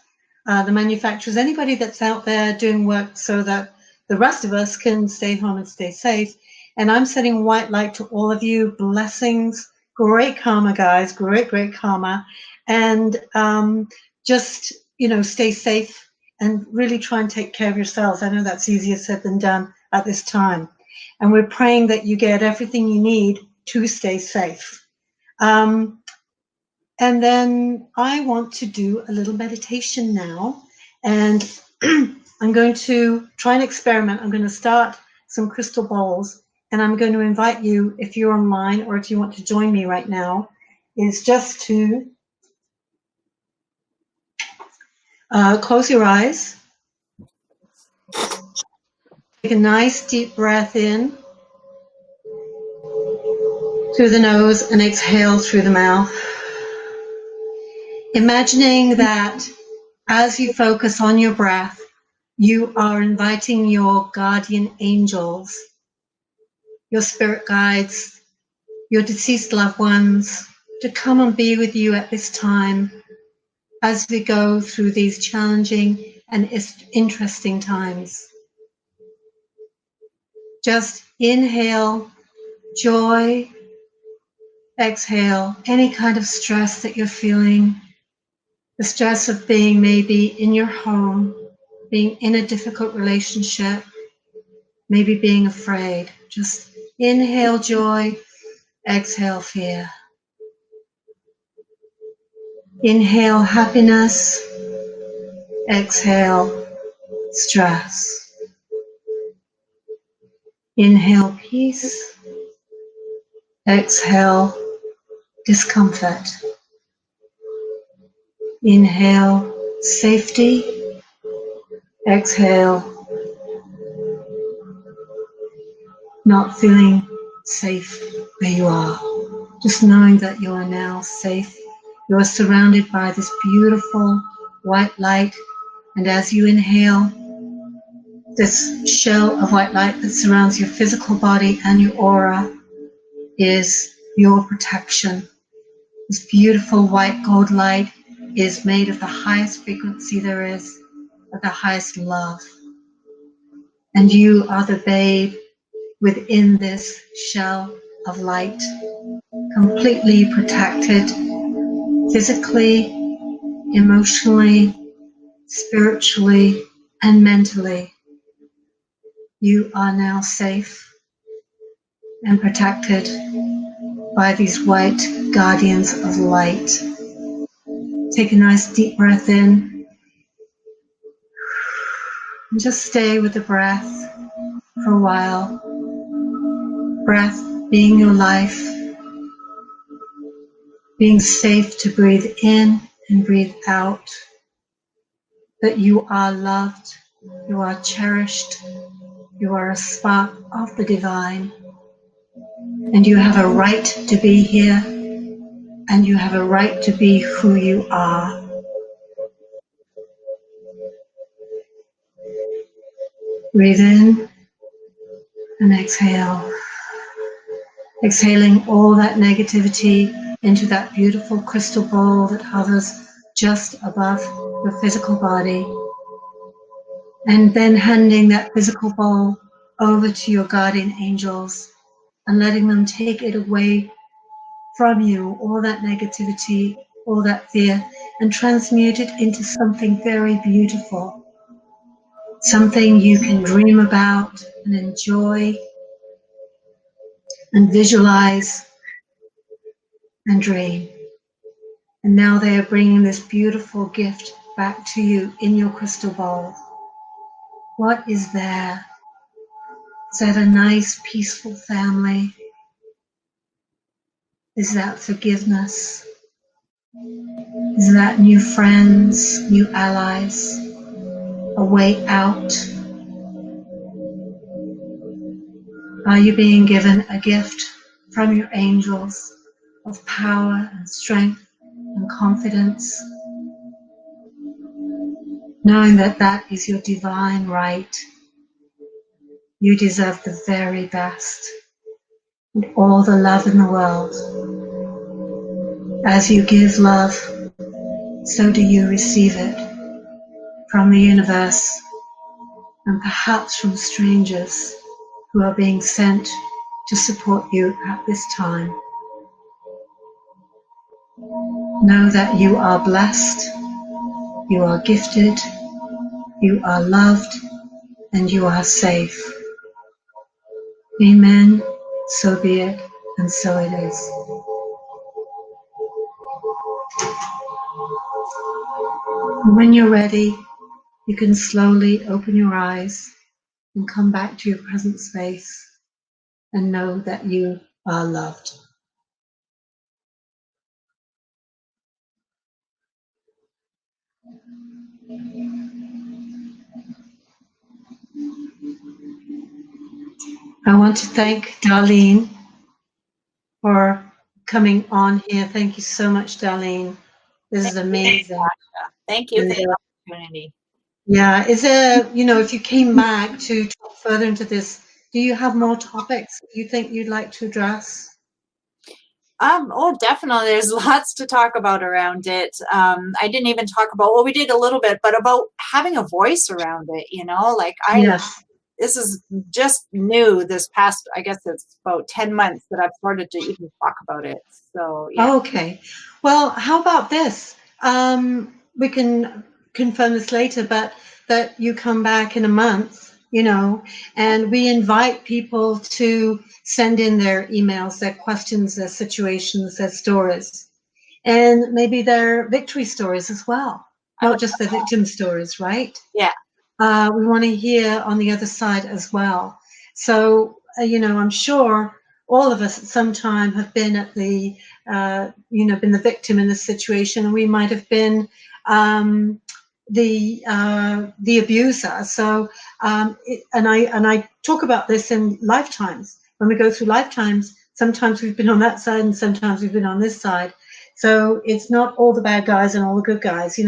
the manufacturers, anybody that's out there doing work so that the rest of us can stay home and stay safe. And I'm sending white light to all of you. Blessings, great karma, guys, great karma. And just, stay safe and really try and take care of yourselves. I know that's easier said than done at this time. And we're praying that you get everything you need to stay safe. And then I want to do a little meditation now. And I'm going to try an experiment. I'm going to start some crystal balls. And I'm going to invite you, if you're online or if you want to join me right now, is just to close your eyes. Take a nice deep breath in through the nose and exhale through the mouth. Imagining that as you focus on your breath, you are inviting your guardian angels, your spirit guides, your deceased loved ones to come and be with you at this time as we go through these challenging and interesting times. Just inhale joy, exhale any kind of stress that you're feeling, the stress of being maybe in your home, being in a difficult relationship, maybe being afraid. Just inhale joy, exhale fear. Inhale happiness, exhale stress. Inhale peace, exhale discomfort. Inhale safety, exhale not feeling safe where you are. Just knowing that you are now safe. You are surrounded by this beautiful white light, and as you inhale, this shell of white light that surrounds your physical body and your aura is your protection. This beautiful white gold light is made of the highest frequency there is, of the highest love. And you are the babe within this shell of light, completely protected, physically, emotionally, spiritually, and mentally. You are now safe and protected by these white guardians of light. Take a nice deep breath in and just stay with the breath for a while. Breath being your life, being safe to breathe in and breathe out, that you are loved, you are cherished, you are a spark of the divine, and you have a right to be here, and you have a right to be who you are. Breathe in and exhale. Exhaling all that negativity into that beautiful crystal ball that hovers just above your physical body. And then handing that physical ball over to your guardian angels and letting them take it away from you, all that negativity, all that fear, and transmute it into something very beautiful. Something you can dream about and enjoy and visualize and dream. And now they are bringing this beautiful gift back to you in your crystal ball. What is there? Is that a nice, peaceful family? Is that forgiveness? Is that new friends, new allies, a way out? Are you being given a gift from your angels of power and strength and confidence, knowing that that is your divine right? You deserve the very best and all the love in the world. As you give love, so do you receive it from the universe and perhaps from strangers who are being sent to support you at this time. Know that you are blessed, you are gifted, you are loved, and you are safe. Amen. So be it, and so it is. And when you're ready, you can slowly open your eyes and come back to your present space and know that you are loved. I want to thank Darlene for coming on here. Thank you so much, Darlene. This is amazing. Thank you for the opportunity. Yeah, is there, if you came back to talk further into this, do you have more topics you think you'd like to address? Oh, definitely. There's lots to talk about around it. I didn't even talk about, well, we did a little bit, but about having a voice around it, Yes. This is just new this past, I guess it's about 10 months that I've started to even talk about it. So, yeah. Okay. Well, how about this? We can confirm this later, but that you come back in a month, and we invite people to send in their emails, their questions, their situations, their stories, and maybe their victory stories as well, not just the victim stories, right? Yeah. We want to hear on the other side as well. So, I'm sure all of us at some time have been at the, been the victim in this situation, and we might have been the abuser. So, and I talk about this in lifetimes. When we go through lifetimes, sometimes we've been on that side, and sometimes we've been on this side. So it's not all the bad guys and all the good guys.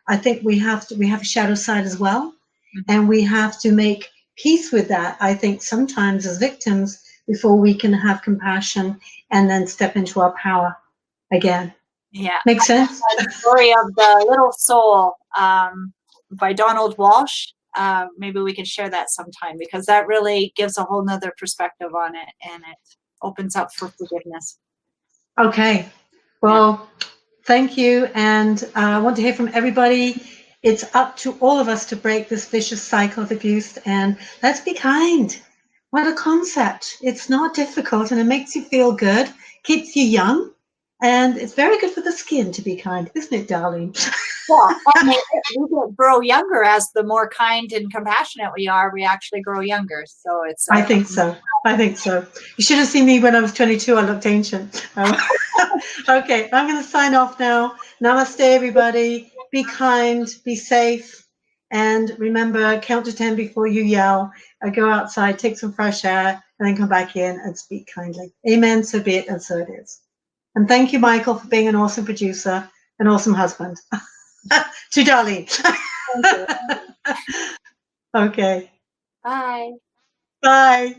I think we have a shadow side as well. And we have to make peace with that, I think, sometimes as victims before we can have compassion and then step into our power again. Yeah. Make sense? The story of the little soul by Donald Walsh. Maybe we can share that sometime, because that really gives a whole nother perspective on it, and it opens up for forgiveness. Okay. Well, thank you. And I want to hear from everybody. It's up to all of us to break this vicious cycle of abuse, and let's be kind. What a concept. It's not difficult and it makes you feel good, keeps you young, and it's very good for the skin to be kind, isn't it, darling? Yeah, and we grow younger as the more kind and compassionate we are. We actually grow younger. So it's. I think so. I think so. You should have seen me when I was 22. I looked ancient. Okay, I'm going to sign off now. Namaste, everybody. Be kind, be safe, and remember, count to 10 before you yell. Go outside, take some fresh air, and then come back in and speak kindly. Amen, so be it, and so it is. And thank you, Michael, for being an awesome producer, an awesome husband. To Darlene. Okay. Bye. Bye.